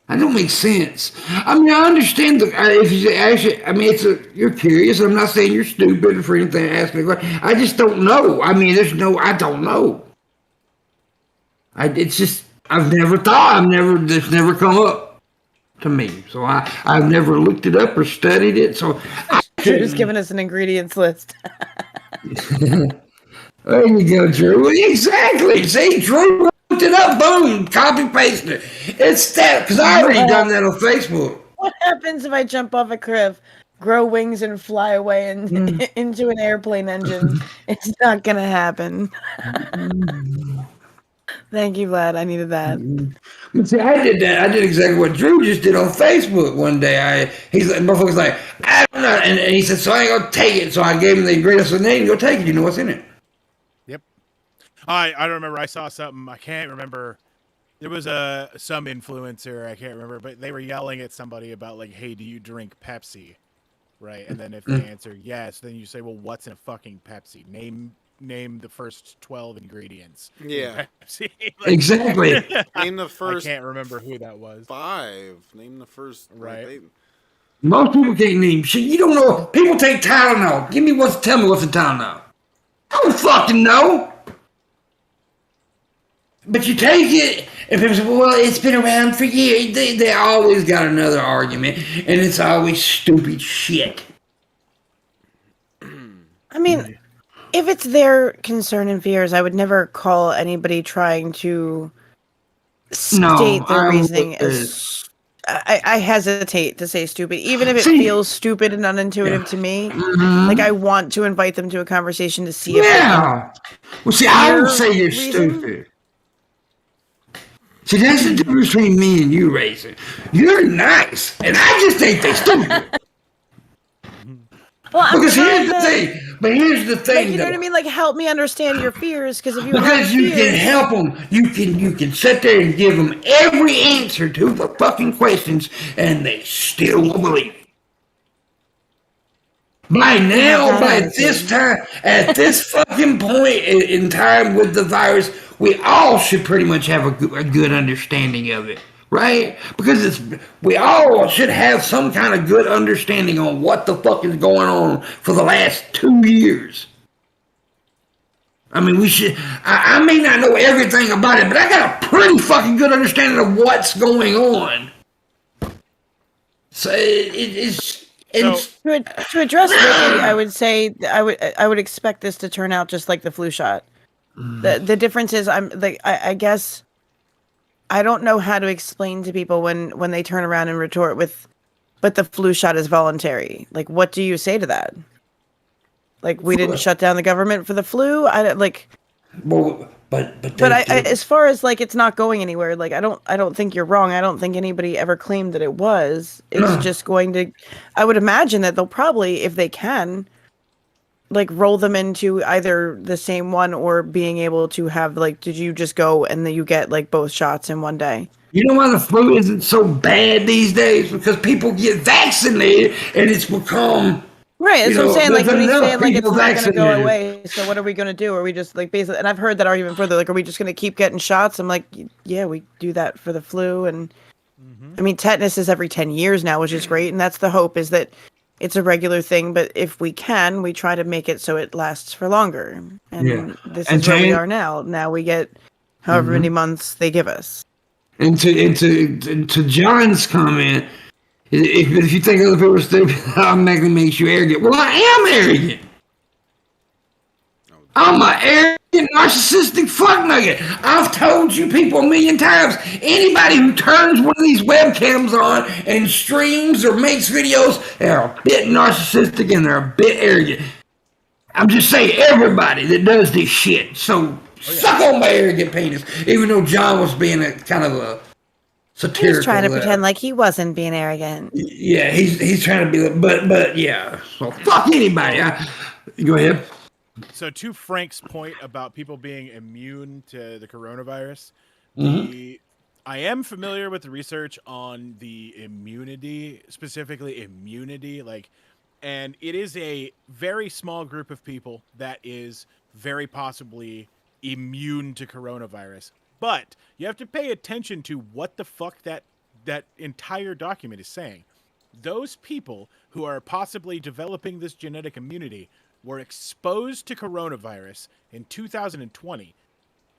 that don't make sense. I mean, I understand if you actually. I mean, you're curious. I'm not saying you're stupid for anything. Asking a question. I just don't know. I mean, I don't know. It's just I've never thought. It's never come up to me, so I've never looked it up or studied it. So Drew's giving us an ingredients list. There you go, Drew. Exactly. See, Drew looked it up. Boom, copy paste it. It's that because I already done that on Facebook. What happens if I jump off a cliff, grow wings, and fly away into an airplane engine? It's not gonna happen. Thank you, Vlad. I needed that. See, I did that. I did exactly what Drew just did on Facebook one day. Motherfucker's like, I don't know. And he said, so I ain't going to take it. So I gave him the ingredients and name. Go take it. You know what's in it. Yep. I don't remember. I saw something. I can't remember. There was some influencer. I can't remember. But they were yelling at somebody about hey, do you drink Pepsi? Right. And then if they answer yes, then you say, well, what's in a fucking Pepsi? Name the first 12 ingredients. Yeah. Exactly. Name the first. I can't remember who that was. 5. Name the first. Right. Most people can't name shit. You don't know. People take Tylenol. Tell me what's in Tylenol. I don't fucking know. But you take it, and people say, well, it's been around for years. They always got another argument, and it's always stupid shit. I mean, if it's their concern and fears, I would never call anybody trying to state their reasoning as. I hesitate to say stupid, even if it feels stupid and unintuitive to me. Mm-hmm. I want to invite them to a conversation to see if they can. Well, see, I don't say you're stupid. See, that's the difference between me and you, Raisin. You're nice, and I just think they're stupid. Well, because here's the thing. But here's the thing, like, you know what I mean? Like, help me understand your fears, because if you have because you fears, can help them. You can sit there and give them every answer to the fucking questions, and they still won't believe it. By now, by this time, at this fucking point in time with the virus, we all should pretty much have a good understanding of it, right? Because we all should have some kind of good understanding on what the fuck is going on for the last 2 years. I mean, we should. I may not know everything about it, but I got a pretty fucking good understanding of what's going on. So it's. To address Ricky, I would say I would expect this to turn out just like the flu shot. The difference is I guess I don't know how to explain to people when they turn around and retort with, but the flu shot is voluntary. Like, what do you say to that? Like, we didn't shut down the government for the flu. I don't like. Well, but as far as like it's not going anywhere, like I don't think you're wrong. I don't think anybody ever claimed that it was. It's just going to. I would imagine that they'll probably, if they can, like roll them into either the same one or being able to have like, did you just go and then you get like both shots in one day? You know why the flu isn't so bad these days? Because people get vaccinated and it's become. Right, that's what I'm saying. Like, when he's saying, like, it's not going to go vaccinated. away, so what are we going to do? Are we just, like, basically, and I've heard that argument further, like, are we just going to keep getting shots? I'm like, yeah, we do that for the flu, and, I mean, tetanus is every 10 years now, which is great, and that's the hope, is that it's a regular thing, but if we can, we try to make it so it lasts for longer, and this is where we are now. Now we get however many months they give us. And to John's comment, if you think other people are stupid, automatically makes you arrogant. Well, I am arrogant. I'm an arrogant, narcissistic fuck nugget. I've told you people a million times. Anybody who turns one of these webcams on and streams or makes videos, they're a bit narcissistic and they're a bit arrogant. I'm just saying, everybody that does this shit. So suck on my arrogant penis. Even though John was being a kind of a satirical. He's trying to pretend like he wasn't being arrogant. Yeah, he's trying to be, but yeah. So fuck anybody. Go ahead. So to Frank's point about people being immune to the coronavirus, I am familiar with the research on the immunity, specifically immunity, and it is a very small group of people that is very possibly immune to coronavirus. But you have to pay attention to what the fuck that entire document is saying. Those people who are possibly developing this genetic immunity were exposed to coronavirus in 2020,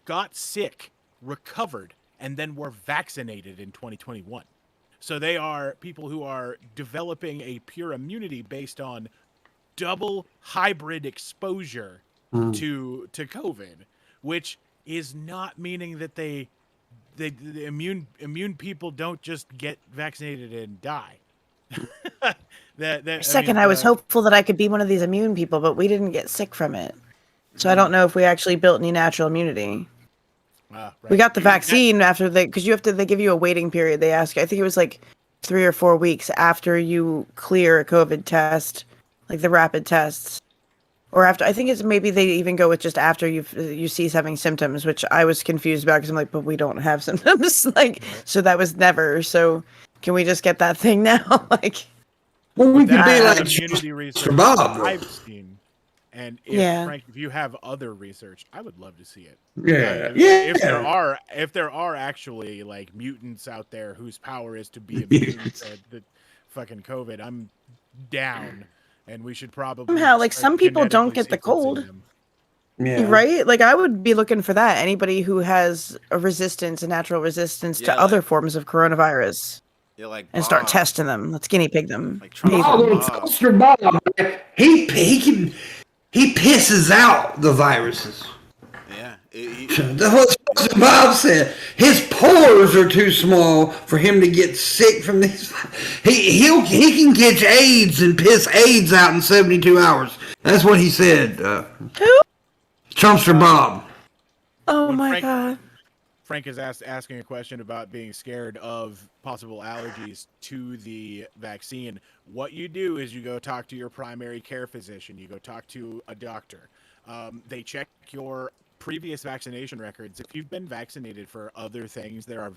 got sick, recovered, and then were vaccinated in 2021. So they are people who are developing a pure immunity based on double hybrid exposure to COVID, which is not meaning that the immune people don't just get vaccinated and die. I was hopeful that I could be one of these immune people, but we didn't get sick from it. So I don't know if we actually built any natural immunity. Right. We got the vaccine after because they give you a waiting period. They ask, I think it was like 3 or 4 weeks after you clear a COVID test, like the rapid tests. Or after, I think it's maybe they even go with just after you cease having symptoms, which I was confused about because I'm like, but we don't have symptoms. So that was never. So can we just get that thing now? Well, we could be like immunity research Bob. I've seen. And Frank, if you have other research, I would love to see it. Yeah. If there are actually like mutants out there whose power is to be immune to the fucking COVID, I'm down. And we should probably somehow, like, some people don't get the cold. Them. Yeah. Right? Like, I would be looking for that. Anybody who has a natural resistance to other forms of coronavirus. Yeah, and start testing them. Let's guinea pig them. Like Mr. Bob, he pisses out the viruses. Yeah. That's what Mr. Bob said. His pores are too small for him to get sick from these. He can catch AIDS and piss AIDS out in 72 hours. That's what he said. Who? Trumpster Bob. Oh my God. Frank is asking a question about being scared of possible allergies to the vaccine. What you do is you go talk to your primary care physician. You go talk to a doctor. They check your previous vaccination records. If you've been vaccinated for other things, there are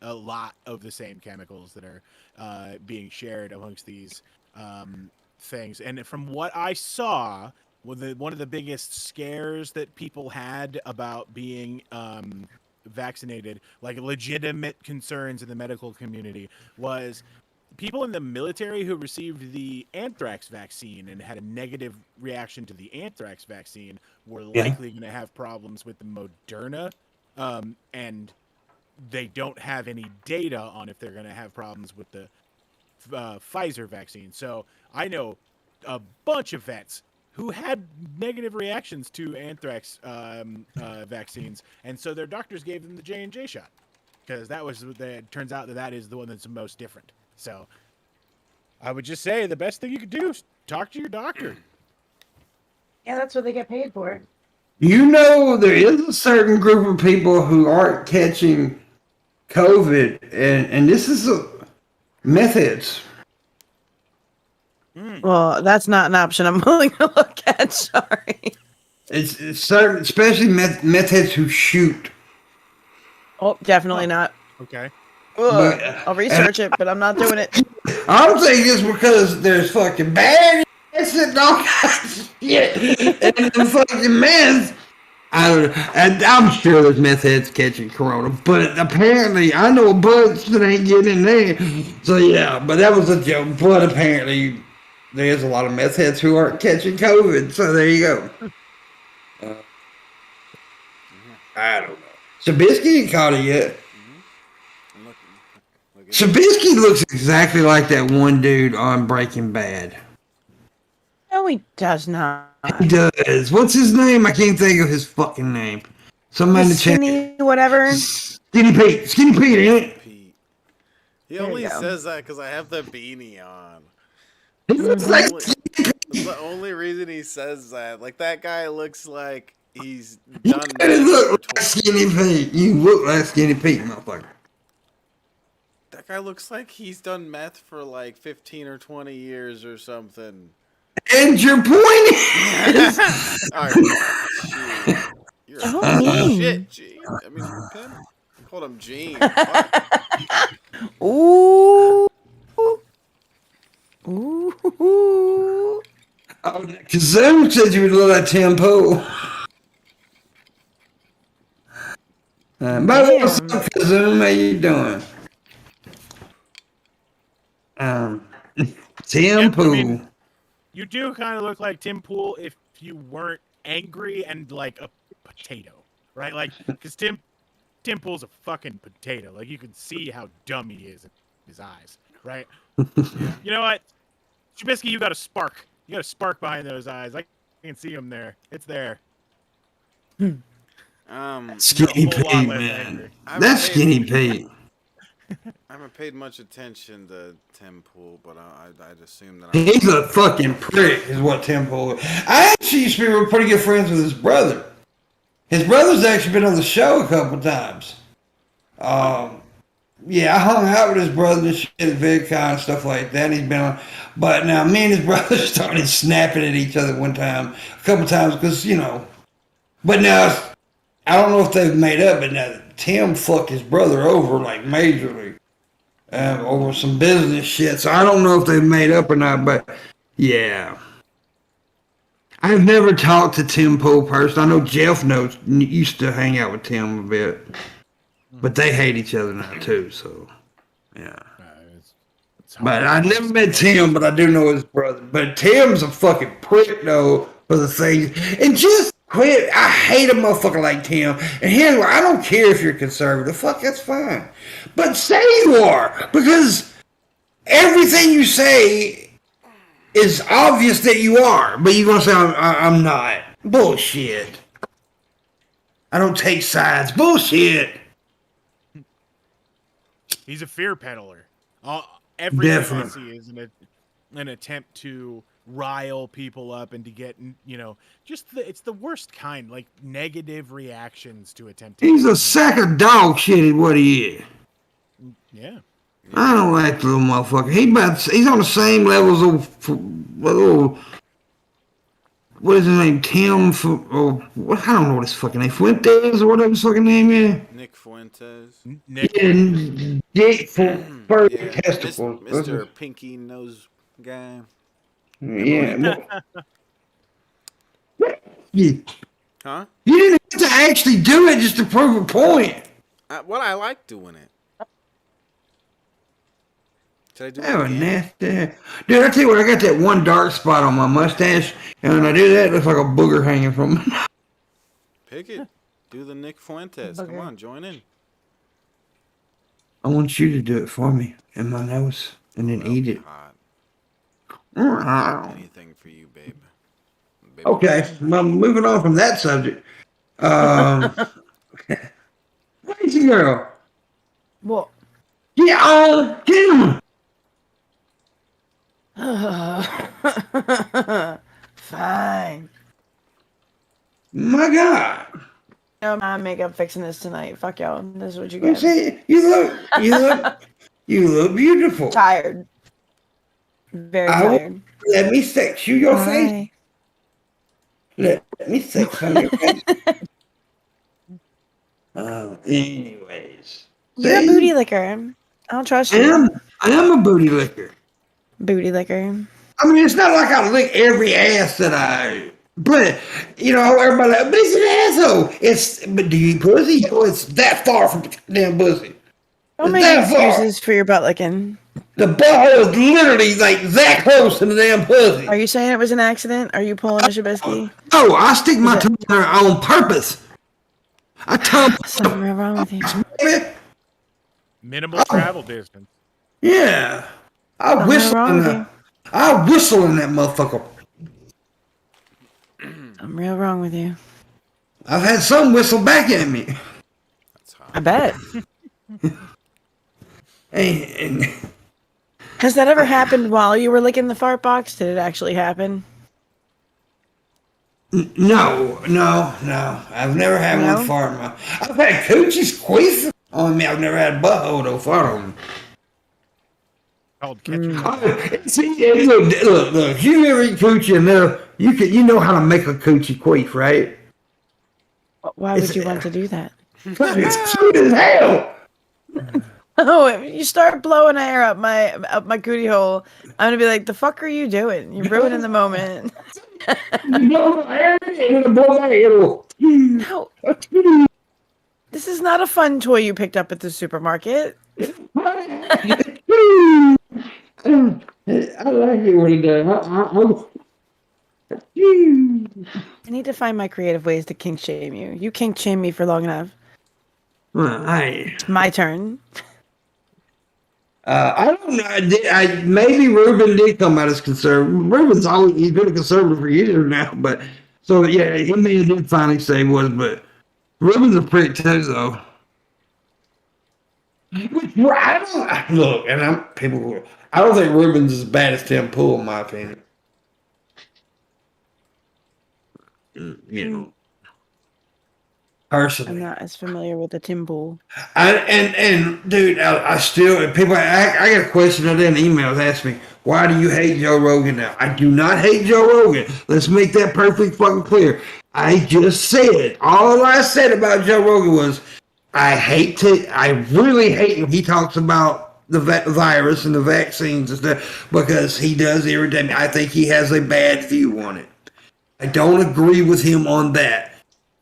a lot of the same chemicals that are being shared amongst these things. And from what I saw, one of the biggest scares that people had about being vaccinated, like legitimate concerns in the medical community, was people in the military who received the anthrax vaccine and had a negative reaction to the anthrax vaccine were likely going to have problems with the Moderna, and they don't have any data on if they're going to have problems with the Pfizer vaccine. So I know a bunch of vets who had negative reactions to anthrax vaccines, and so their doctors gave them the J&J shot because it turns out that is the one that's the most different. So I would just say the best thing you could do is talk to your doctor. Yeah, that's what they get paid for. You know, there is a certain group of people who aren't catching COVID, and this is meth heads. Well, that's not an option I'm willing to look at. Sorry. It's certain, especially meth heads who shoot. Oh, definitely not. Okay. But, I'll research it, but I'm not doing it. I don't think it's because there's fucking bad and all kinds of shit. And the fucking meth. And I'm sure there's meth heads catching corona, but apparently I know a bunch that ain't getting in there. So yeah, but that was a joke. But apparently there's a lot of meth heads who aren't catching COVID. So there you go. I don't know. Sabisky ain't caught it yet. Sabisky looks exactly like that one dude on Breaking Bad. No, he does not. He does. What's his name? I can't think of his fucking name. Somebody in the chat. Skinny, whatever. Skinny Pete. Skinny Pete, ain't it? Pete. He only says that because I have the beanie on. It's like That's the only reason he says that. Like, that guy looks like he's you done kinda look meth for like Skinny Pete. You look like Skinny Pete, motherfucker. That guy looks like he's done meth for like 15 or 20 years or something. And your point is... Alright, you're a shit, Gene. I mean, you're a pimp. I called him Gene. Ooh. Ooh. Kazoo said you would look like Tim Pool. By the way, what's up, Kazoo? How you doing? Tim Pool. I mean, you do kind of look like Tim Pool if you weren't angry and like a potato, right? Like, because Tim Pool's a fucking potato. Like, you can see how dumb he is in his eyes, right? You know what? Trubisky, you got a spark. You got a spark behind those eyes. I can see him there. It's there. Skinny Pete, man. That's Skinny Pete. I haven't paid much attention to Tim Pool, but I'd assume that He's a fucking prick, is what Tim Pool is. I actually used to be pretty good friends with his brother. His brother's actually been on the show a couple times. Yeah, I hung out with his brother and shit at VidCon and stuff like that. He's been on, but now me and his brother started snapping at each other one time, a couple times, because, you know. But now, I don't know if they've made up, but now Tim fucked his brother over, like, majorly, over some business shit. So I don't know if they've made up or not, but yeah. I've never talked to Tim Pool person. I know Jeff used to hang out with Tim a bit. But they hate each other now, too, so, yeah. But I never met Tim, but I do know his brother. But Tim's a fucking prick, though, for the things. And just quit. I hate a motherfucker like Tim. And here's why. I don't care if you're conservative. Fuck, that's fine. But say you are. Because everything you say is obvious that you are. But you're going to say, I'm not. Bullshit. I don't take sides. Bullshit. He's a fear peddler. Everything I see is an attempt to rile people up and to get, you know, just it's the worst kind, like negative reactions to attempt. He's a sack of dog shit is what he is. Yeah. I don't like the little motherfucker. He's on the same level as little, what is his name? Tim, what? I don't know what his fucking name. Fuentes or whatever his fucking name is. Nick Fuentes. Nick. Yeah, Dick for Yeah, testicles. Mr. Pinky Nose guy. Yeah. Yeah. Huh? You didn't have to actually do it just to prove a point. I like doing it. Should I do That it was again? nasty. Dude, I tell you what, I got that one dark spot on my mustache, and when I do that, it looks like a booger hanging from it. Pick it. Do the Nick Fuentes. Come on, join in. I want you to do it for me in my nose, and then eat it. Hot. Anything for you, babe. Okay, well, moving on from that subject. Crazy girl. What? Get on, get him. Fine. My God. I'm makeup fixing this tonight. Fuck y'all. This is what you You get. see, you look beautiful. Tired. Very tired. Let me fix you your face. Bye. Let me fix on your face. Anyways. You're a See? booty licker. I don't trust you. I am a booty licker. Booty licker. I mean, it's not like I lick every ass that I. But you know, everybody like, but it's an asshole. But do you eat pussy? Oh, it's that far from the damn pussy. Don't It's make that far. excuses for your butt licking. The butthole is literally like that close to the damn pussy. Are you saying it was an accident? Are you pulling a Shabisky? Oh, I stick my tongue in there on purpose. I tell Something real wrong with you. Minimal travel distance. Yeah. I Something whistle wrong in with that. you. I whistle in that motherfucker. I'm real wrong with you. I've had some whistle back at me. That's hot. I bet. And Has that ever happened while you were licking the fart box? Did it actually happen? no. I've never had No? one fart in my. I've had coochies queef on me. I've never had a butthole though fart on me. Called catching. See, look. If you ever eat coochie enough, you know how to make a coochie queef, right? Why would you want to do that? It's cute as hell. Oh, if you start blowing air up my cootie hole, I'm gonna be like, the fuck are you doing? You're ruining the moment. No, it'll blow my hole. No. This is not a fun toy you picked up at the supermarket. I like it when it does. I need to find my creative ways to kink shame you. You kink shame me for long enough. Well, It's my turn. I don't know. Maybe Ruben did come out as conservative. He's been a conservative for years now, but so yeah, he may have did finally say was, but Ruben's a prick too, though. I don't look, and I don't think Ruben's as bad as Tim Pool, in my opinion. You know, personally. I'm not as familiar with the Tim Pool. Dude, I still people. I got a question today in the emails ask me, why do you hate Joe Rogan now? I do not hate Joe Rogan. Let's make that perfectly fucking clear. I just said all I said about Joe Rogan was I really hate when he talks about the virus and the vaccines and stuff because he does irritate me. I think he has a bad view on it. I don't agree with him on that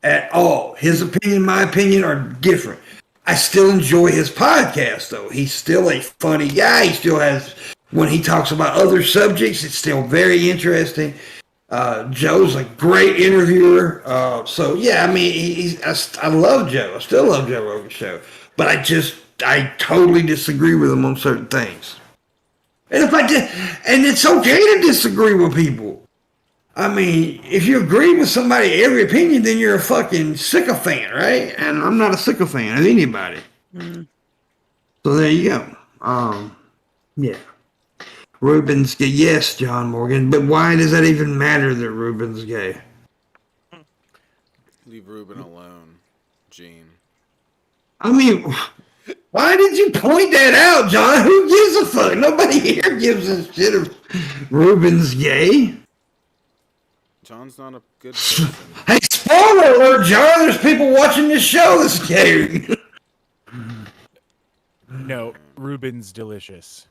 at all. His opinion and my opinion are different. I still enjoy his podcast, though. He's still a funny guy. He still has, when he talks about other subjects, it's still very interesting. Joe's a great interviewer. So, yeah, I mean, I love Joe. I still love Joe Rogan's show. But I totally disagree with him on certain things. And it's okay to disagree with people. I mean, if you agree with somebody every opinion, then you're a fucking sycophant, right? And I'm not a sycophant of anybody. So there you go. Yeah. Ruben's gay. Yes, John Morgan. But why does that even matter that Ruben's gay? Leave Ruben alone, Gene. I mean, why did you point that out, John? Who gives a fuck? Nobody here gives a shit if Ruben's gay. John's not a good person. Hey, spoiler alert, John. There's people watching this show that's gay. No, Ruben's delicious.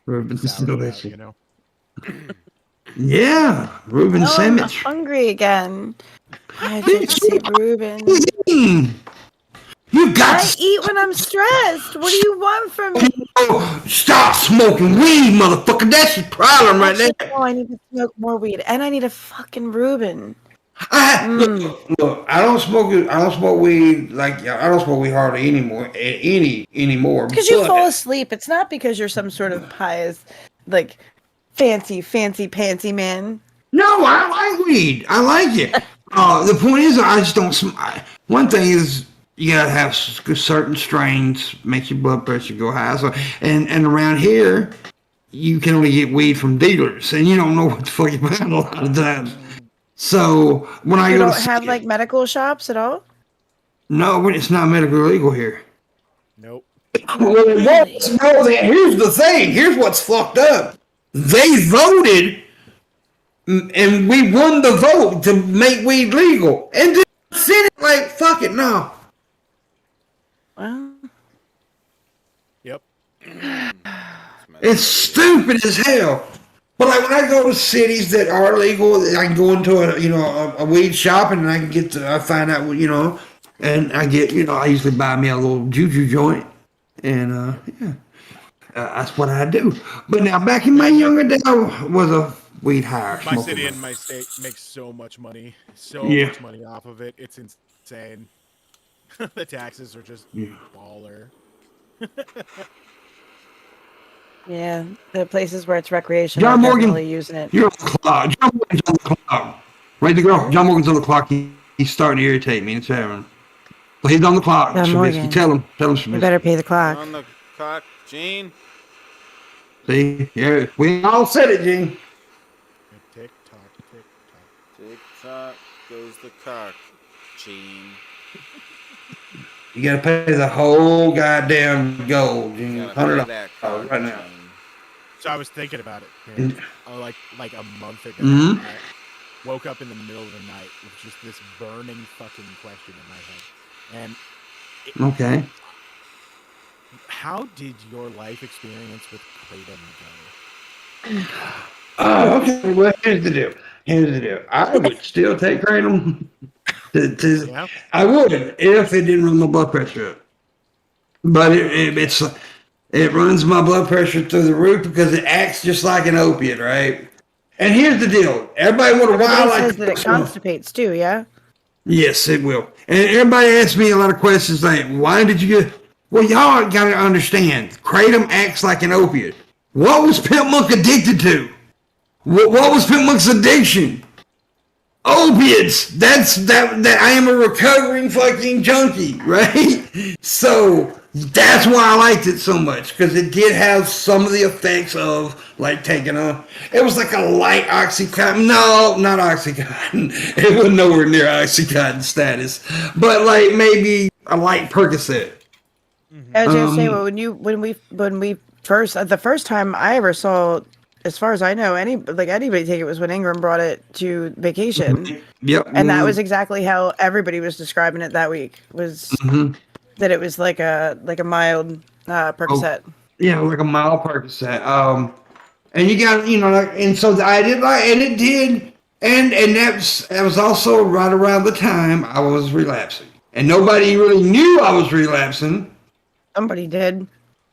Ruben's Sourdough, delicious. you know. Yeah, Ruben I'm sandwich. hungry again. I just see Ruben. You got I eat when I'm stressed. What do you want from me? Oh, stop smoking weed, motherfucker. That's your problem right there. Oh, I need to smoke more weed, and I need a fucking Ruben. Look, I don't smoke weed like I don't smoke weed hardly anymore. Anymore. Because you fall asleep. It's not because you're some sort of pious, like fancy pantsy man. No, I like weed. I like it. The point is, I just don't. One thing is, you gotta have certain strains make your blood pressure go high. So, and around here, you can only get weed from dealers, and you don't know what the fuck you're buying a lot of times. So when I You go don't to have like medical shops at all. no, it's not medical legal here. Nope. Well, it was. No, here's the thing. Here's what's fucked up. They voted, and we won the vote to make weed legal, and the Senate like fuck it, no. Well, Yep. It's stupid as hell. But like when I go to cities that are legal, I can go into a weed shop and I can I find out and I get I usually buy me a little juju joint, and that's what I do. But now back in my younger days, I was a weed hire. My city and my state makes so much money, much money off of it. It's insane. The taxes are just baller. yeah, the places where it's recreational, John Morgan, definitely using it. you're on the clock. John Morgan's on the clock. Ready to go. John Morgan's on the clock. He's starting to irritate me. It's having. So he's on the clock. John Morgan. Tell him. You Trubisky. better pay the clock. On the clock, Gene. See, yeah, we all said it, Gene. Tick tock, tick tock. Tick tock goes the cock, Gene. You gotta pay the whole goddamn gold, Gene. Gotta pay $100 that cock, right now. Gene. So I was thinking about it. And- Like a month ago. Mhm. I woke up in the middle of the night with just this burning fucking question in my head. And Okay. how did your life experience with Kratom go? Oh, okay. Well, here's the deal. I would still take kratom. Yeah. I would if it didn't run my blood pressure up. But it runs my blood pressure through the roof because it acts just like an opiate, right? And here's the deal. Everybody want a while Everybody like says that it constipates too, yeah? Yes, it will. And everybody asks me a lot of questions like, why did you get... Well, y'all got to understand, kratom acts like an opiate. What was PIMPMUNK addicted to? What was PIMPMUNK's addiction? Opiates. That I am a recovering fucking junkie, right? So that's why I liked it so much, because it did have some of the effects of like taking it was like a light Oxycontin. No, not Oxycontin. It was nowhere near Oxycontin status, but like maybe a light Percocet. I was gonna say, well, when we first the first time I ever saw, as far as I know, anybody take it was when Ingram brought it to vacation. Yep. And that was exactly how everybody was describing it that week. Was that it was like a mild Percocet. Yeah, like a mild Percocet. And you got and so I did like, and it did, and that was also right around the time I was relapsing, and nobody really knew I was relapsing. Somebody did.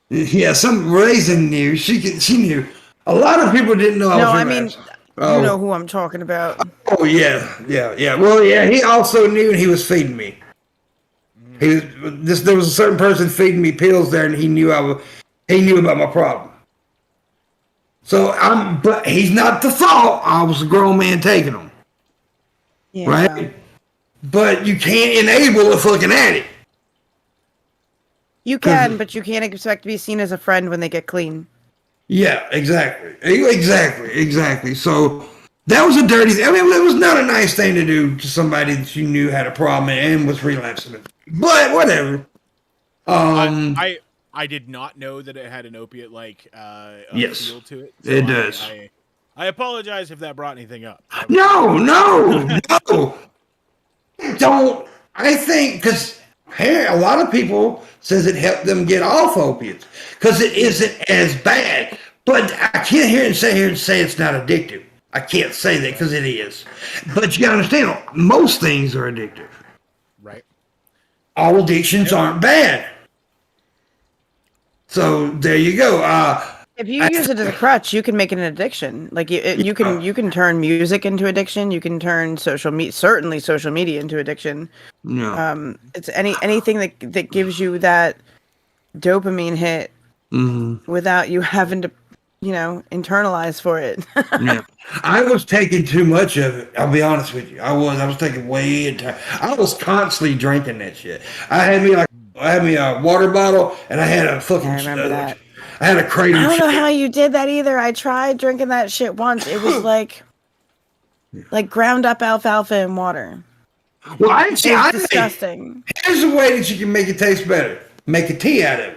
Yeah, some raisin knew. She knew. A lot of people didn't know I was relapsing. You know who I'm talking about. Oh yeah. Well, yeah, he also knew, and he was feeding me. There was a certain person feeding me pills there, and he knew about my problem. So but he's not the fault. I was a grown man taking them. Yeah. Right? But you can't enable a fucking addict. You can, but you can't expect to be seen as a friend when they get clean. Yeah, exactly. So that was a dirty thing. I mean, it was not a nice thing to do to somebody that you knew had a problem and was relapsing. But whatever. I did not know that it had an opiate like Yes, feel to it. it does. I apologize if that brought anything up. No. Don't. I think because a lot of people says it helped them get off opiates because it isn't as bad. But I can't sit here and say it's not addictive. I can't say that because it is. But you gotta understand, most things are addictive. Right. All addictions aren't bad. So there you go. If you use it as a crutch, you can make it an addiction. Like you can turn music into addiction. You can turn certainly social media into addiction. No. It's anything that gives you that dopamine hit without you having to, internalize for it. Yeah. I was taking too much of it. I'll be honest with you. I was taking way too. I was constantly drinking that shit. I had me a water bottle and I had a fucking. I remember that. I had a crate of I don't know shit. how you did that either. I tried drinking that shit once. It was like ground up alfalfa and water. Well, It's disgusting. Here's a way that you can make it taste better. Make a tea out of it.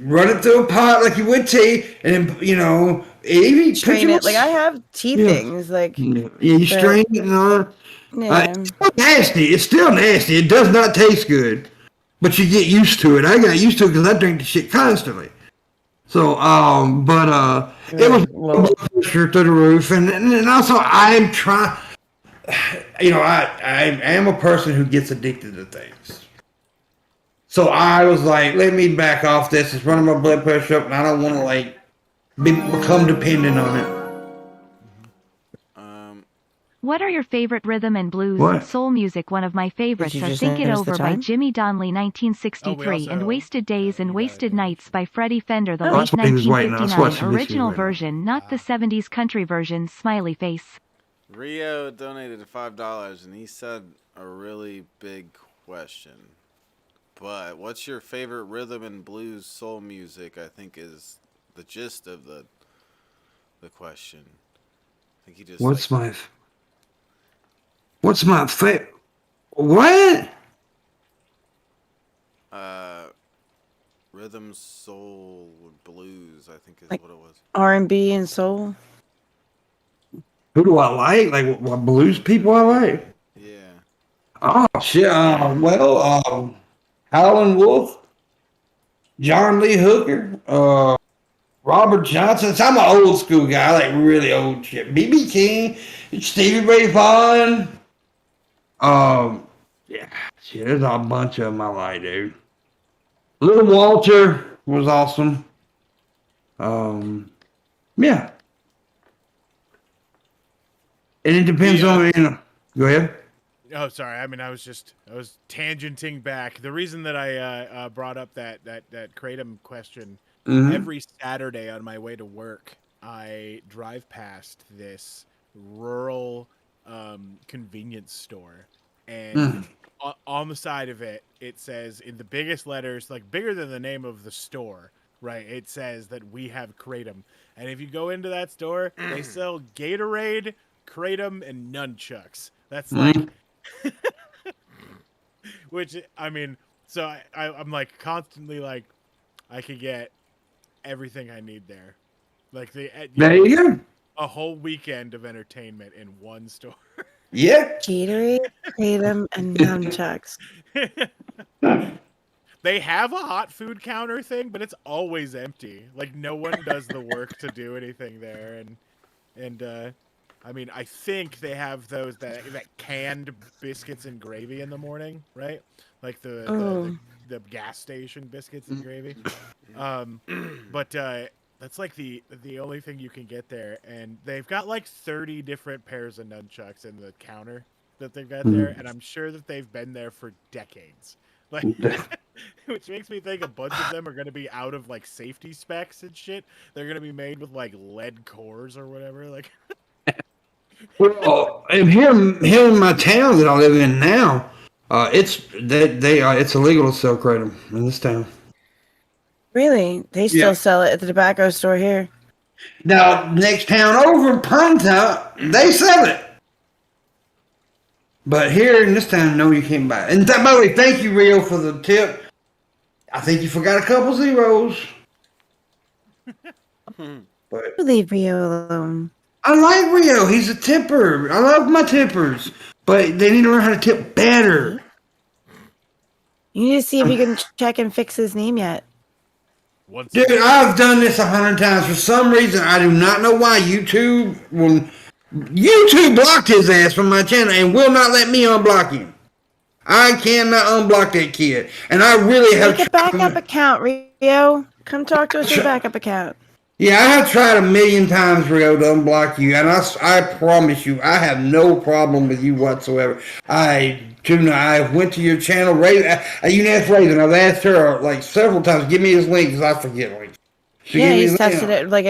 Run it through a pot like you would tea, and then even Strain it. Like I have tea things. Like you strain it and all that. Yeah. It's still nasty. It's still nasty. It does not taste good, but you get used to it. I got used to it because I drink the shit constantly. So, it was blood pressure through the roof, and also I'm trying. I am a person who gets addicted to things. So I was like, let me back off this. It's running my blood pressure up, and I don't want to become dependent on it. What are your favorite rhythm and blues and soul music? One of my favorites are Think It Over by Jimmy Donnelly 1963 and Wasted Days and Wasted Nights by Freddie Fender, the late 1959 original version, not the 70s country version. Smiley face. Rio donated $5 and he said a really big question. But what's your favorite rhythm and blues soul music? I think is the gist of the question. I think he just What's my favorite? What? Rhythm, soul, blues, I think is what it was. R&B and soul. Who do I like? Like what blues people I like? Yeah. Oh shit. Howlin' Wolf, John Lee Hooker, Robert Johnson. So I'm an old school guy. I like really old shit. B.B. King, Stevie Ray Vaughan. Yeah, shit, there's a bunch of them I like, dude. Little Walter was awesome. Yeah. And it depends on, go ahead. Oh, sorry. I mean, I was tangenting back. The reason that I brought up that Kratom question, every Saturday on my way to work, I drive past this rural convenience store, and on the side of it, it says in the biggest letters, like bigger than the name of the store, right? It says that we have Kratom, and if you go into that store, they sell Gatorade, Kratom, and nunchucks. That's like, which I mean, so I'm like constantly like, I could get everything I need there, like there you go. A whole weekend of entertainment in one store. Yeah. Gatorade, Kratom, and nunchucks. They have a hot food counter thing, but it's always empty. Like no one does the work to do anything there, and I mean, I think they have those that canned biscuits and gravy in the morning, right? Like the gas station biscuits and gravy. But that's like the only thing you can get there, and they've got like 30 different pairs of nunchucks in the counter that they've got there, and I'm sure that they've been there for decades. Like, which makes me think a bunch of them are going to be out of like safety specs and shit. They're going to be made with like lead cores or whatever. Like, well, and here in my town that I live in now, it's illegal to sell Kratom in this town. Really? They still sell it at the tobacco store here. Now, next town over in Prontown, they sell it. But here in this town, no, you can't buy it. And by the way, thank you, Rio, for the tip. I think you forgot a couple zeros. But Leave Rio alone. I like Rio. He's a tipper. I love my tippers. But they need to learn how to tip better. You need to see if you can check and fix his name yet. Dude, I've done this 100 times. For some reason, I do not know why YouTube blocked his ass from my channel and will not let me unblock him. I cannot unblock that kid. And I really have Make a backup account, Rio. Come talk to us with a backup account. Yeah, I have tried 1,000,000 times, Rio, to unblock you, and I promise you, I have no problem with you whatsoever. I went to your channel, you can ask Raven. I've asked her like several times, give me his link, because I forget. Like, he's tested it, like,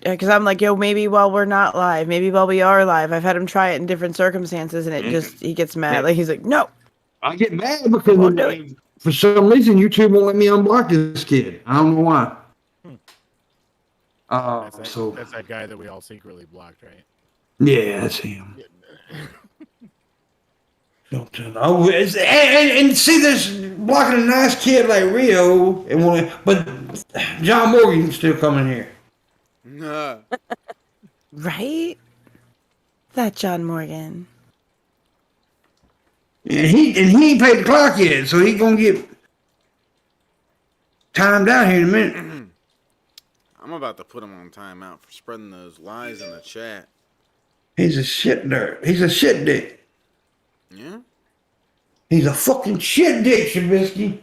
because I'm like, yo, maybe while we're not live, maybe while we are live. I've had him try it in different circumstances, and he gets mad. Like, he's like, no. I get mad because for some reason, YouTube won't let me unblock this kid. I don't know why. That's that guy that we all secretly blocked, right? Yeah, that's him. And see this blocking a nice kid like Rio, but John Morgan still coming here. Nah. Right? That John Morgan. And he ain't paid the clock yet, so he gonna get timed out here in a minute. I'm about to put him on timeout for spreading those lies in the chat. He's a shit dirt. He's a shit dick. Yeah? He's a fucking shit dick, Shabisky.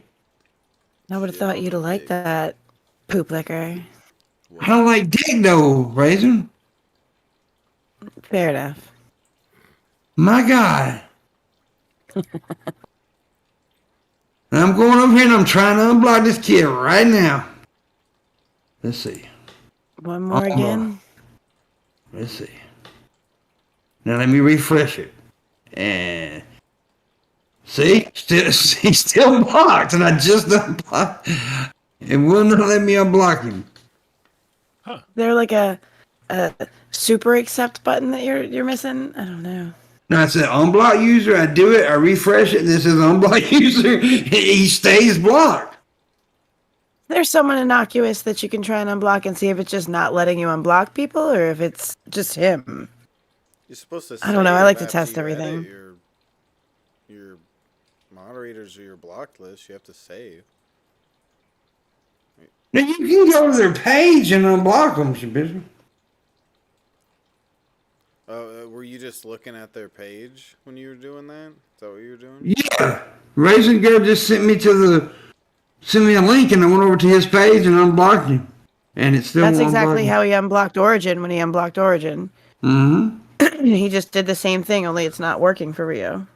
I would have thought you'd have liked that, poop liquor. I don't like dick though, Raisin. Fair enough. My God. And I'm going over here and I'm trying to unblock this kid right now. Let's see. One more again. Let's see. Now let me refresh it. And see? He's still blocked. And I just unblocked. It will not let me unblock him. Huh. There like a super accept button that you're missing? I don't know. No, I said unblock user. I do it. I refresh it. And this is unblock user. He stays blocked. There's someone innocuous that you can try and unblock and see if it's just not letting you unblock people or if it's just him. You're supposed to. I don't know. I like to test everything. Your moderators or your blocked list, you have to save. Now you can go to their page and unblock them, Shabisky. Were you just looking at their page when you were doing that? Is that what you were doing? Yeah. Raisin Girl just sent me a link and I went over to his page and unblocked him. And it's still That's exactly how he unblocked Origin when he unblocked Origin. Mm-hmm. He just did the same thing, only it's not working for Rio.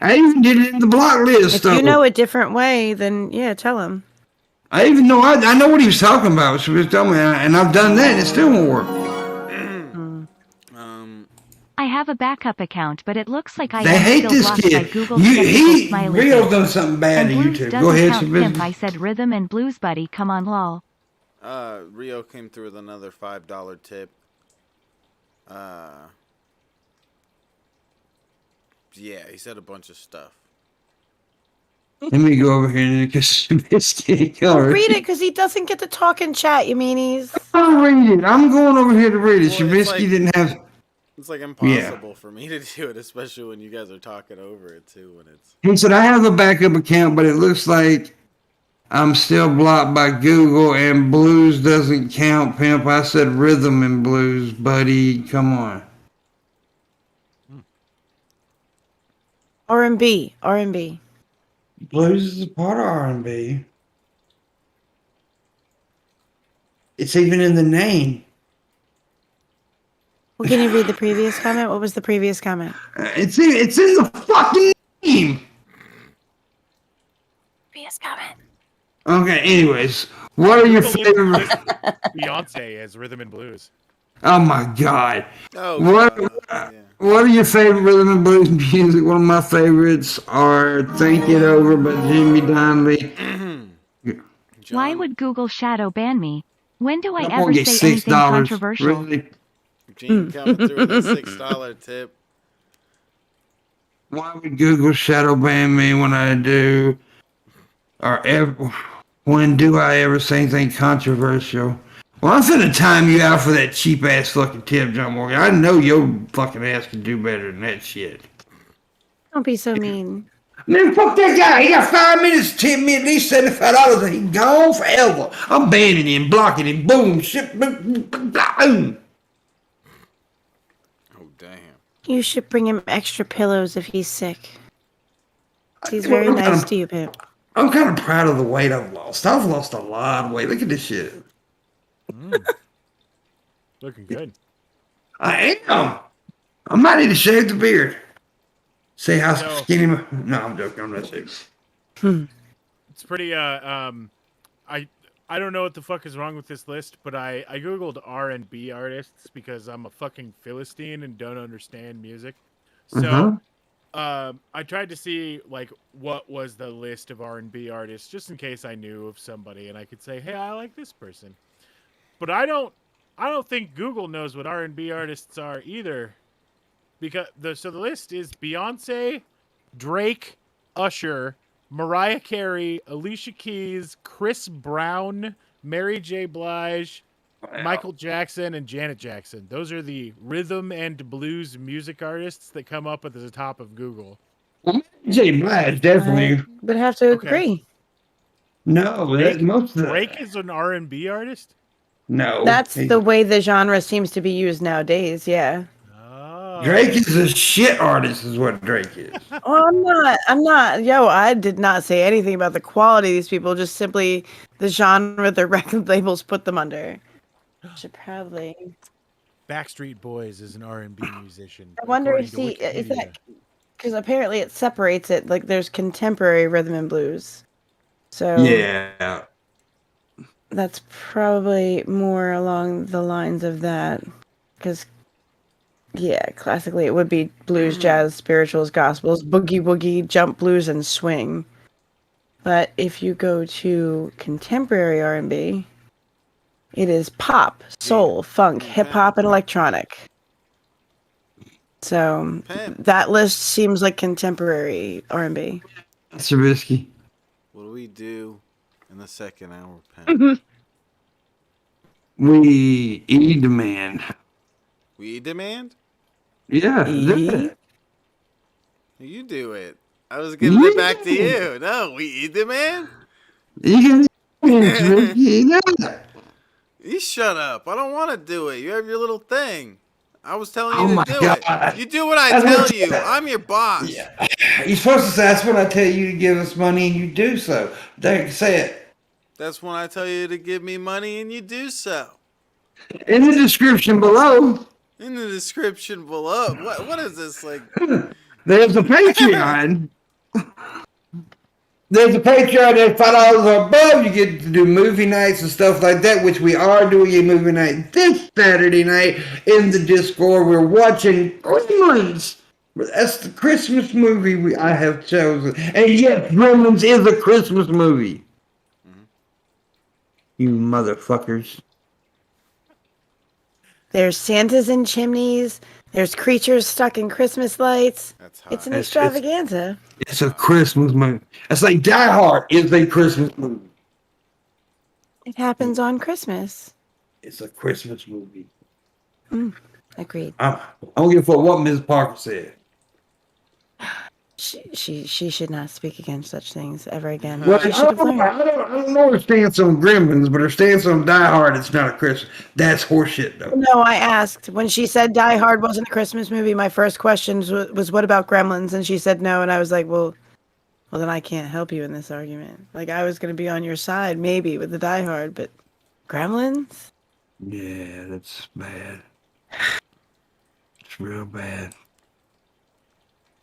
I even did it in the block list. If you know a different way, then yeah, tell him. I even know I know what he was talking about. So he was telling me, and I've done that and it still won't work. I have a backup account, but it looks like I they am hate still this blocked kid. by Google. Rio's done something bad to YouTube. Go ahead, Pimp. I said Rhythm and Blues Buddy. Come on, lol. Rio came through with another $5 tip. Yeah, he said a bunch of stuff. Let me go over here because this kid. Read it because he doesn't get to talk and chat. You meanies. I'll read it. I'm going over here to read it. Shabisky didn't have. It's like impossible for me to do it, especially when you guys are talking over it too. When it's. He said I have a backup account, but it looks like I'm still blocked by Google, and Blues doesn't count, Pimp. I said Rhythm and Blues, buddy. Come on. R&B. Blues is a part of R&B. It's even in the name. Well, can you read the previous comment? What was the previous comment? It's in the fucking name. Previous comment. Okay, anyways. What are your favorite... Beyonce as Rhythm and Blues. Oh my God. Oh, What are your favorite Rhythm and Blues music? One of my favorites are Think It Over by Jimmy Donnelly. John. Why would Google shadow ban me? When do I I'm ever gonna get say anything $6. controversial? Really? Gene coming through with a $6 tip. Why would Google shadow ban me when I do, or ever? When do I ever say anything controversial? Well, I'm finna time you out for that cheap ass fucking tip, John Morgan. I know your fucking ass can do better than that shit. Don't be so mean. Man, fuck that guy. He got 5 minutes to tip me at least $75 and he gone forever. I'm banning him, blocking him, boom, shit, boom. Oh, damn. You should bring him extra pillows if he's sick. He's very nice to you, Pimp. I'm kind of proud of the weight I've lost. I've lost a lot of weight. Look at this shit. Looking good. I am. I might need to shave the beard. See how skinny my... No, I'm joking. I'm not serious. It's pretty, I don't know what the fuck is wrong with this list, but I Googled R&B artists because I'm a fucking Philistine and don't understand music. So, I tried to see, like, what was the list of R&B artists, just in case I knew of somebody and I could say, hey, I like this person. But I don't think Google knows what R&B artists are either. Because the list is Beyonce, Drake, Usher, Mariah Carey, Alicia Keys, Chris Brown, Mary J. Blige, Michael Jackson, and Janet Jackson. Those are the rhythm and blues music artists that come up at the top of Google. Well, Mary J. Blige, definitely. But have to agree. No, most of Drake is an R&B artist? No. That's the way the genre seems to be used nowadays, yeah. Drake is a shit artist is what Drake is. Oh, I'm not. Yo, I did not say anything about the quality of these people, just simply the genre the record labels put them under. Should probably. Backstreet Boys is an R&B musician. I wonder if is that because apparently it separates it. Like there's contemporary rhythm and blues. So yeah, that's probably more along the lines of that. Because yeah, classically it would be blues, jazz, spirituals, gospels, boogie woogie, jump blues, and swing. But if you go to contemporary R&B, it is pop, soul, funk, hip hop, and electronic. So that list seems like contemporary R&B. Trubisky. What do we do in the second hour, Pam? We demand. We demand? Yeah. You do it. I was giving it back to you. No, we demand? You can You shut up. I don't want to do it. You have your little thing. I was telling you to do it. You do what I tell you. I'm your boss. Yeah. You're supposed to say that's when I tell you to give us money and you do so. Don't say it. That's when I tell you to give me money and you do so. In the description below. In the description below. What is this like? There's a Patreon. There's a Patreon at $5 or above. You get to do movie nights and stuff like that, which we are doing a movie night this Saturday night in the Discord. We're watching Gremlins. That's the Christmas movie I have chosen. And yes, Gremlins is a Christmas movie. You motherfuckers. There's Santas in chimneys. There's creatures stuck in Christmas lights. It's an extravaganza. It's a Christmas movie. It's like Die Hard is a Christmas movie. It happens on Christmas. It's a Christmas movie. Agreed. I don't give a fuck what Ms. Parker said. She should not speak against such things ever again. Well, I don't know her stance on Gremlins, but her stance on Die Hard, it's not a Christmas. That's horseshit, though. No, I asked. When she said Die Hard wasn't a Christmas movie, my first question was what about Gremlins? And she said no, and I was like, well, then I can't help you in this argument. Like, I was going to be on your side, maybe, with the Die Hard, but Gremlins? Yeah, that's bad. It's real bad.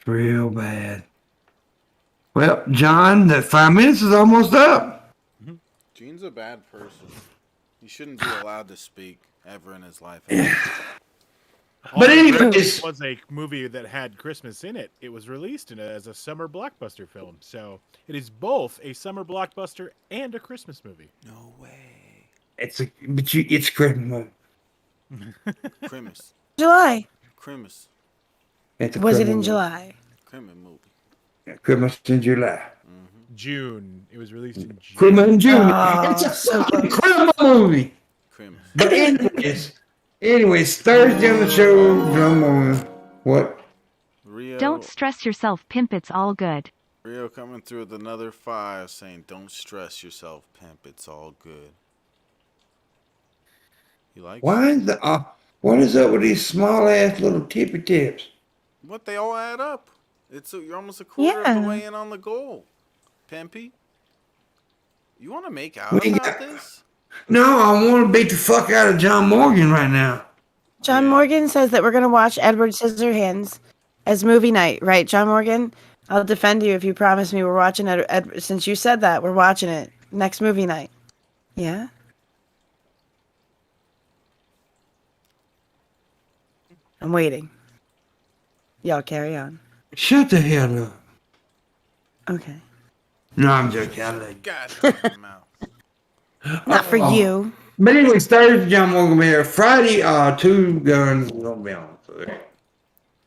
Real bad. Well, John, that 5 minutes is almost up. Gene's a bad person. He shouldn't be allowed to speak ever in his life. But anyways, it was a movie that had Christmas in it. It was released as a summer blockbuster film, so it is both a summer blockbuster and a Christmas movie. No way. It's Christmas. Christmas. July. Christmas. Was it in July? Christmas movie. Yeah, Christmas in July. June. It was released in June. Christmas in June. Oh, It's a so fucking Christmas movie. Christmas. But anyways, Thursday on the show, John Morgan. What? Rio. Don't stress yourself, pimp. It's all good. Rio coming through with another 5 saying, don't stress yourself, pimp. It's all good. You like what is up with these small ass little tippy tips? What? They all add up. You're almost a quarter of the way in on the goal. Pimpy. You want to make out about this? No, I want to beat the fuck out of John Morgan right now. John Morgan says that we're going to watch Edward Scissorhands as movie night, right, John Morgan? I'll defend you if you promise me we're watching it. Since you said that, we're watching it next movie night. Yeah? I'm waiting. Y'all carry on. Shut the hell up. Okay. No, I'm joking. I like God damn mouth. Not for you. But anyways, Thursday, John Morgan here. Friday, Two Guns will be on. So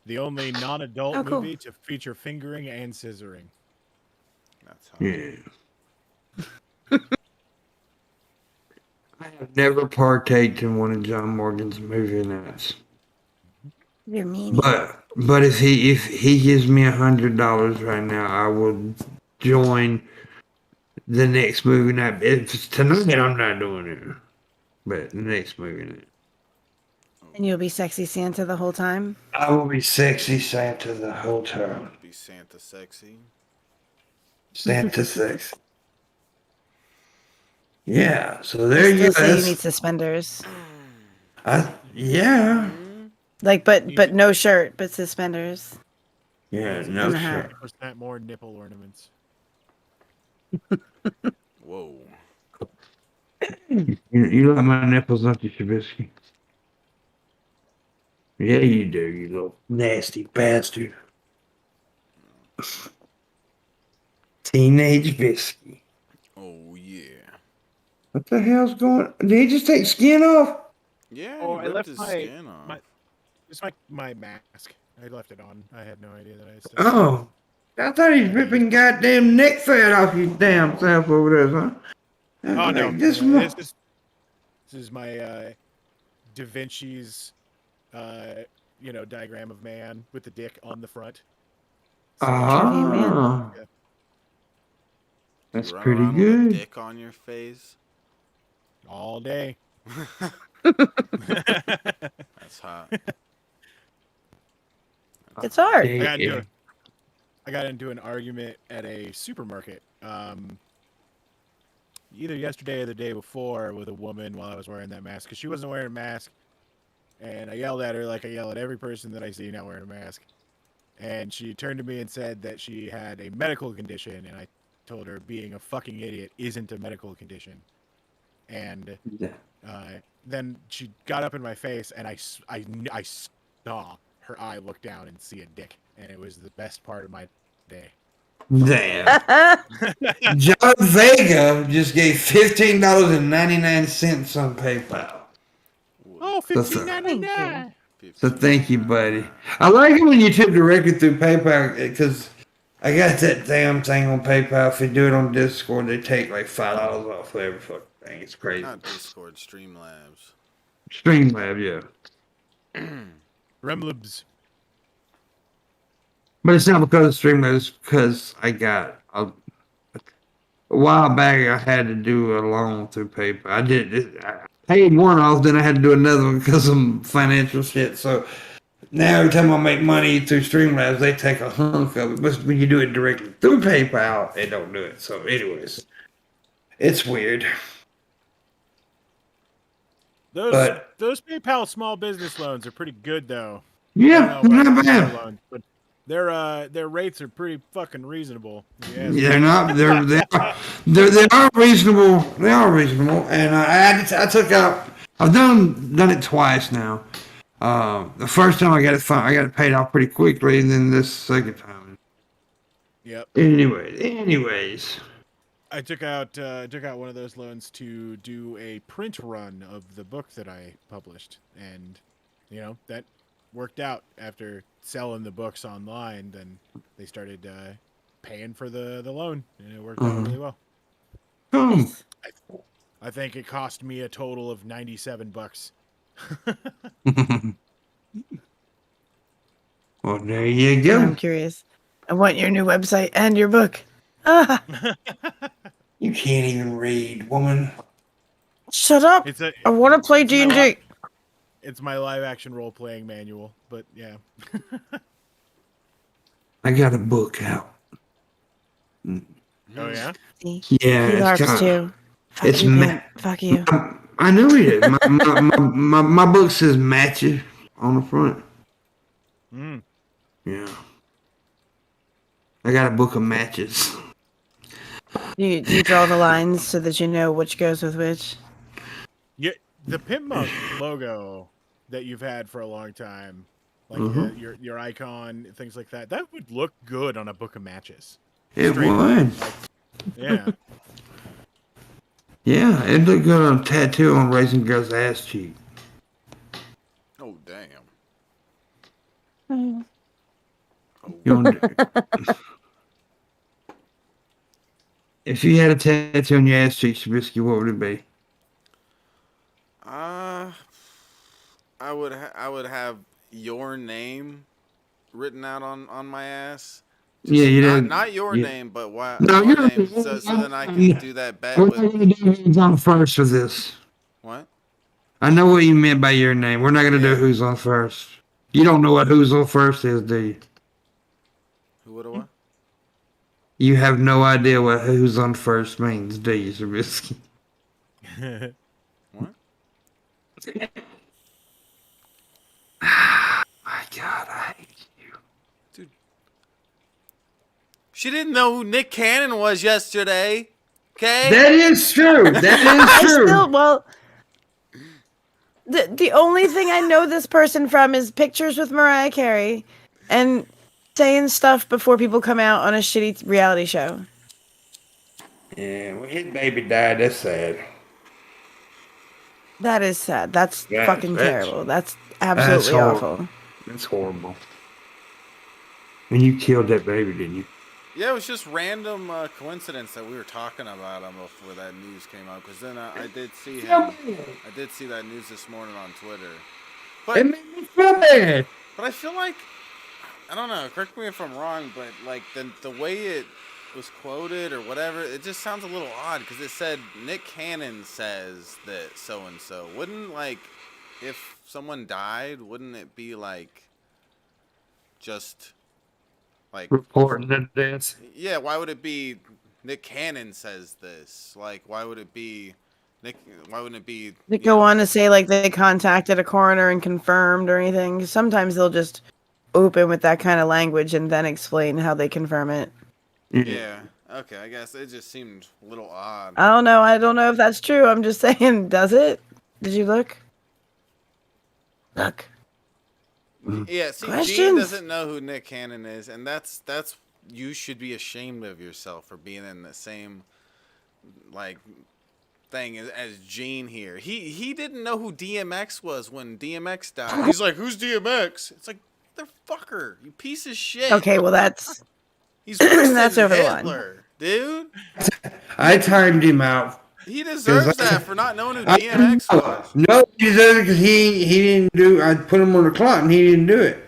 The only non-adult movie to feature fingering and scissoring. That's how. yeah. I have never partaked in one of John Morgan's movie nights. You're mean. But if he gives me $100 right now, I will join the next movie night. If it's tonight, I'm not doing it. But the next movie night. And you'll be sexy Santa the whole time? I will be sexy Santa the whole time. Be Santa sexy. Santa sexy. Yeah, so there you go. Say you need suspenders. Yeah. Like, but no shirt, but suspenders. Yeah, no shirt. 100% more nipple ornaments. Whoa. You like my nipples, don't you, Trubisky? Yeah, you do, you little nasty bastard. Teenage Bisky. Oh, yeah. What the hell's going on? Did he just take skin off? Yeah, Oh, he I ripped left his my- skin off. It's my mask. I left it on. I had no idea that I still. Oh. I thought he's ripping goddamn neck fat off your damn self over there, huh? Oh no! This This is my Da Vinci's diagram of man with the dick on the front. Ah. Yeah. That's You run pretty around with a good. dick on your face. All day. That's hot. It's hard. Yeah. I got into an argument at a supermarket. Either yesterday or the day before with a woman while I was wearing that mask because she wasn't wearing a mask, and I yelled at her like I yell at every person that I see not wearing a mask. And she turned to me and said that she had a medical condition, and I told her being a fucking idiot isn't a medical condition. And then she got up in my face, and I saw her eye look down and see a dick, and it was the best part of my day. Damn. John Vega just gave $15.99 on PayPal. Oh, $15.99. So thank you, buddy. I like it when you tip directly through PayPal because I got that damn thing on PayPal. If you do it on Discord, they take like $5 off for every fucking thing. It's crazy. Not Discord, Streamlabs. Streamlab, yeah. Remlibs. But it's not because of Streamlabs, it's because I got a while back I had to do a loan through PayPal. I paid one off, then I had to do another one because of financial shit. So now every time I make money through Streamlabs, they take a hunk of it. But when you do it directly through PayPal, they don't do it. So anyways, it's weird. Those PayPal small business loans are pretty good though. Yeah, not bad. Loans, but their rates are pretty fucking reasonable. Yeah, they're not. They are reasonable. They are reasonable. And I took out. I've done it twice now. The first time I got it paid off pretty quickly, and then this second time. Yep. Anyways. I took out one of those loans to do a print run of the book that I published, and that worked out. After selling the books online, then they started paying for the loan, and it worked out really well. I think it cost me a total of $97. Well, there you go. I'm curious. I want your new website and your book. Ah. You can't even read, woman. Shut up! I want to play D&D. It's my live-action role-playing manual, but yeah. I got a book out. Oh yeah? Yeah, he LARPs too. Fuck you, Fuck you. I knew he did. My book says matches on the front. Yeah. I got a book of matches. Do you draw the lines so that you know which goes with which? Yeah, the PIMPMUNK logo that you've had for a long time, like your icon, things like that, that would look good on a book of matches. It would. Yeah. Yeah, it'd look good on a tattoo on Raisin Girl's ass cheek. Oh, damn. If you had a tattoo on your ass cheek, Sabisky, what would it be? I would have your name written out on my ass. Not your name, but your name, so then I can do that bet. We're not going to do who's on first for this. What? I know what you meant by your name. We're not going to do who's on first. You don't know what who's on first is, do you? Who would have what? You have no idea what who's on first means, do you, Zabisky? What? My God, I hate you. Dude. She didn't know who Nick Cannon was yesterday. Okay? That is true. That is true. The only thing I know this person from is pictures with Mariah Carey and saying stuff before people come out on a shitty reality show. Yeah, well, his baby died. That's sad. That is sad. That's fucking terrible. That's absolutely awful. That's horrible. And you killed that baby, didn't you? Yeah, it was just random coincidence that we were talking about him before that news came out. Because then I did see him. I did see that news this morning on Twitter. But it made me feel bad. But I feel like, I don't know. Correct me if I'm wrong, but like the way it was quoted or whatever, it just sounds a little odd because it said Nick Cannon says that so and so. Wouldn't like if someone died, wouldn't it be like just like reporting the death? Yeah, why would it be Nick Cannon says this? Like, why would it be Nick? Why wouldn't it be? They go on to say like they contacted a coroner and confirmed or anything. Sometimes they'll just open with that kind of language and then explain how they confirm it. Yeah. Okay. I guess it just seemed a little odd. I don't know. I don't know if that's true. I'm just saying. Does it? Did you look? Look. Yeah. See, Questions? Gene doesn't know who Nick Cannon is, and that's you should be ashamed of yourself for being in the same like thing as Gene here. He didn't know who DMX was when DMX died. He's like, who's DMX? It's like, motherfucker, you piece of shit. Okay, well that's that's over the line, dude. I timed him out. He deserves that for not knowing who DMX was. No, he deserves it because he didn't do. I put him on the clock and he didn't do it.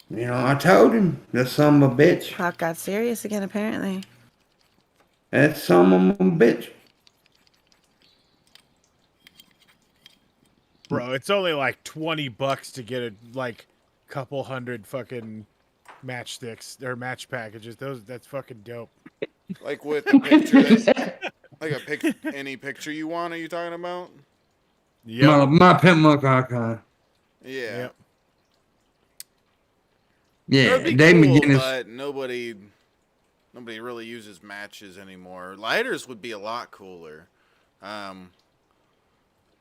You know, I told him that son of a bitch. Clock got serious again, apparently. That son of a bitch. Bro, it's only like $20 to get a couple hundred fucking matchsticks or match packages. That's fucking dope. Like with the picture, like any picture you want. Are you talking about? Yeah, my PIMPMUNK icon. Yeah. Yep. Yeah, That'd be cool, but nobody really uses matches anymore. Lighters would be a lot cooler.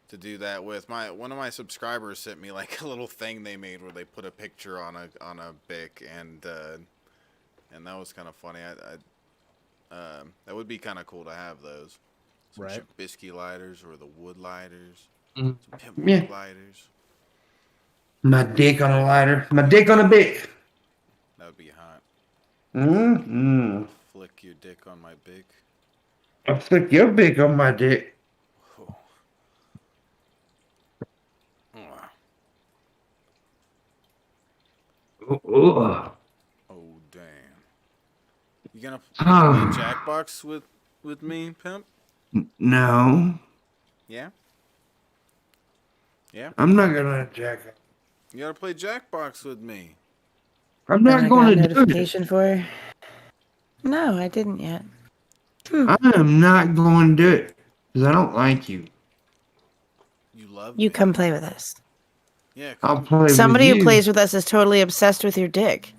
to do that with. One of my subscribers sent me like a little thing they made where they put a picture on a Bic, and that was kind of funny. That would be kind of cool to have those. Some Right. Bisky lighters or the wood lighters. Mm. Some PIMPMUNK lighters. My dick on a lighter. My dick on a Bic. That would be hot. Mm-hmm. Flick your dick on my Bic. I'll flick your Bic on my dick. Oh. Oh, Oh damn! You gonna play Jackbox with me, pimp? no. Yeah. Yeah. I'm not gonna jack up. You gotta play Jackbox with me. I'm That not I going got to do it. notification for. No, I didn't yet. I am not going to do it because I don't like you. You love You me. come play with us. Yeah. I'll play Somebody with who you. plays with us is totally obsessed with your dick.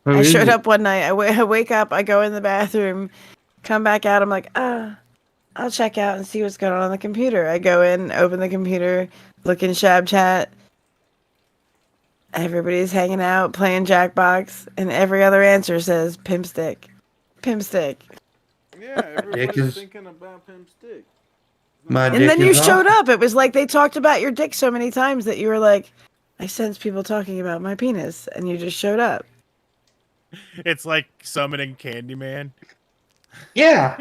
Who I is showed it? up one night. I wake up. I go in the bathroom, come back out. I'm like, I'll check out and see what's going on the computer. I go in, open the computer, look in Shab Chat. Everybody's hanging out, playing Jackbox, and every other answer says pimp stick. Pimp stick. Yeah, everybody's thinking about Pimp's dick. My And dick then you is showed off. up. It was like they talked about your dick so many times that you were like, I sense people talking about my penis, and you just showed up. It's like summoning Candyman. Yeah.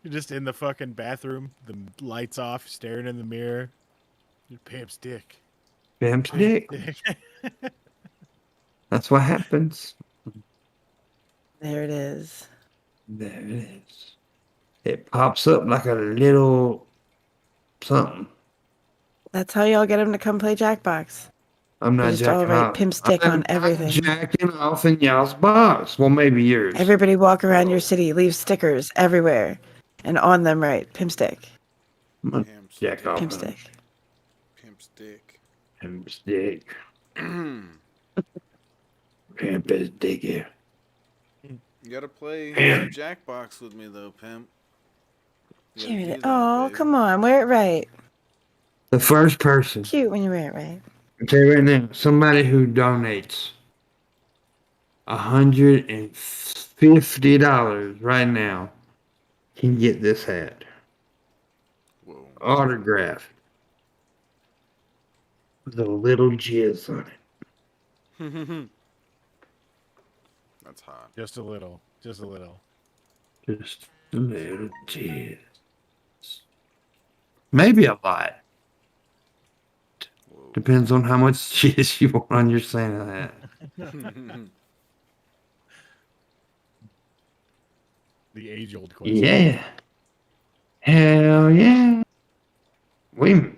You're just in the fucking bathroom, the lights off, staring in the mirror. Your pimp's dick. Pimp's dick. That's what happens. There it is. There it is. It pops up like a little something. That's how y'all get him to come play Jackbox. I'm You not just jacking all write off. pimp stick I'm on not everything. jacking off in y'all's box. Well, maybe yours. Everybody walk around your city, leave stickers everywhere, and on them write pimp stick. I'm gonna Pimp's jack dick. off. Pimp on stick. Pimp's dick. Pimp's dick. Pimp is dick here. You gotta play Pimp. Jackbox with me though, Pimp. You gotta Give do it. that, Oh, baby. come on, wear it right. The first person. Cute when you wear it right. I'll tell you right now, somebody who donates $150 right now can get this hat. Whoa. Autographed. With a little jizz on it. That's hot. Just a little. Just a little. Just a little jizz. Maybe a lot. Whoa. Depends on how much jizz you want on your Santa hat. The age-old question. Yeah. Hell yeah.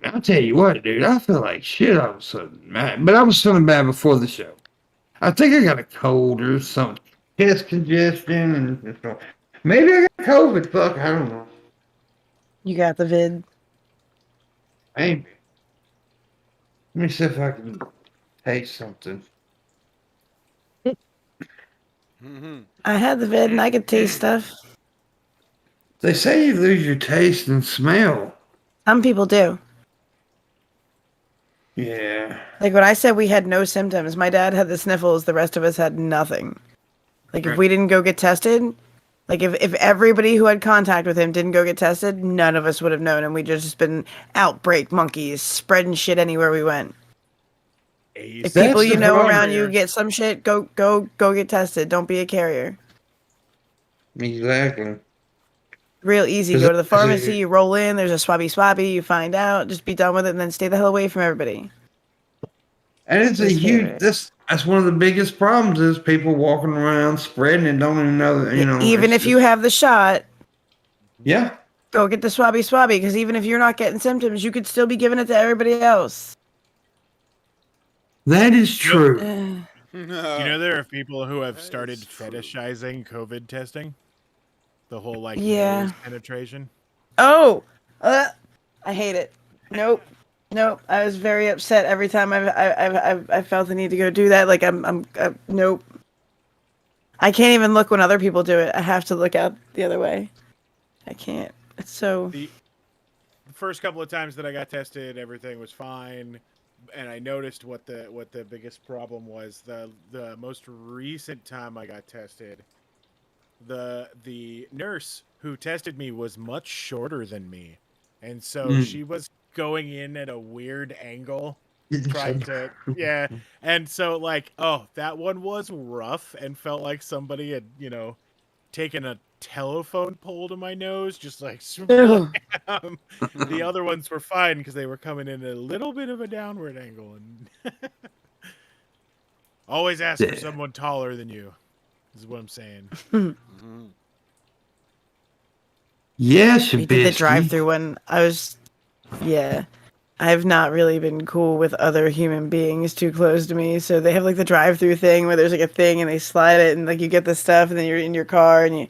I'll tell you what, dude. I feel like shit all of a sudden, man. But I was feeling bad before the show. I think I got a cold or something. Chest congestion and maybe I got COVID. Fuck, I don't know. You got the vid. Maybe. Let me see if I can taste something. I had the vid and I could taste stuff. They say you lose your taste and smell. Some people do. Yeah. Like when I said we had no symptoms, my dad had the sniffles, the rest of us had nothing. Like if we didn't go get tested, like if everybody who had contact with him didn't go get tested, none of us would have known, and we'd just been outbreak monkeys spreading shit anywhere we went. If That's people you the know problem around here. you get some shit, go get tested. Don't be a carrier. Exactly. Real easy. Is Go it- to the is pharmacy, it- you roll in, there's a swabby, you find out, just be done with it, and then stay the hell away from everybody. And it's a Who's huge. favorite? That's one of the biggest problems is people walking around spreading and don't even know that, you know. Even it's if you just- have the shot, Yeah. go get the swabby, because even if you're not getting symptoms, you could still be giving it to everybody else. That is true. You know there are people who have That started is true. fetishizing COVID testing? The whole, like, Yeah. nose penetration? Oh, I hate it. Nope. I was very upset every time I felt the need to go do that. Like nope. I can't even look when other people do it. I have to look out the other way. I can't. It's so. first couple of times that I got tested, everything was fine, and I noticed what the biggest problem was. The most recent time I got tested, the nurse who tested me was much shorter than me, and so she was going in at a weird angle, trying to and so like, that one was rough and felt like somebody had taken a telephone pole to my nose, just like the other ones were fine because they were coming in a little bit of a downward angle. And always ask for someone taller than you, is what I'm saying. Yes, we did the drive-through one. I've not really been cool with other human beings too close to me, so they have like the drive-through thing where there's like a thing and they slide it and like you get the stuff and then you're in your car and you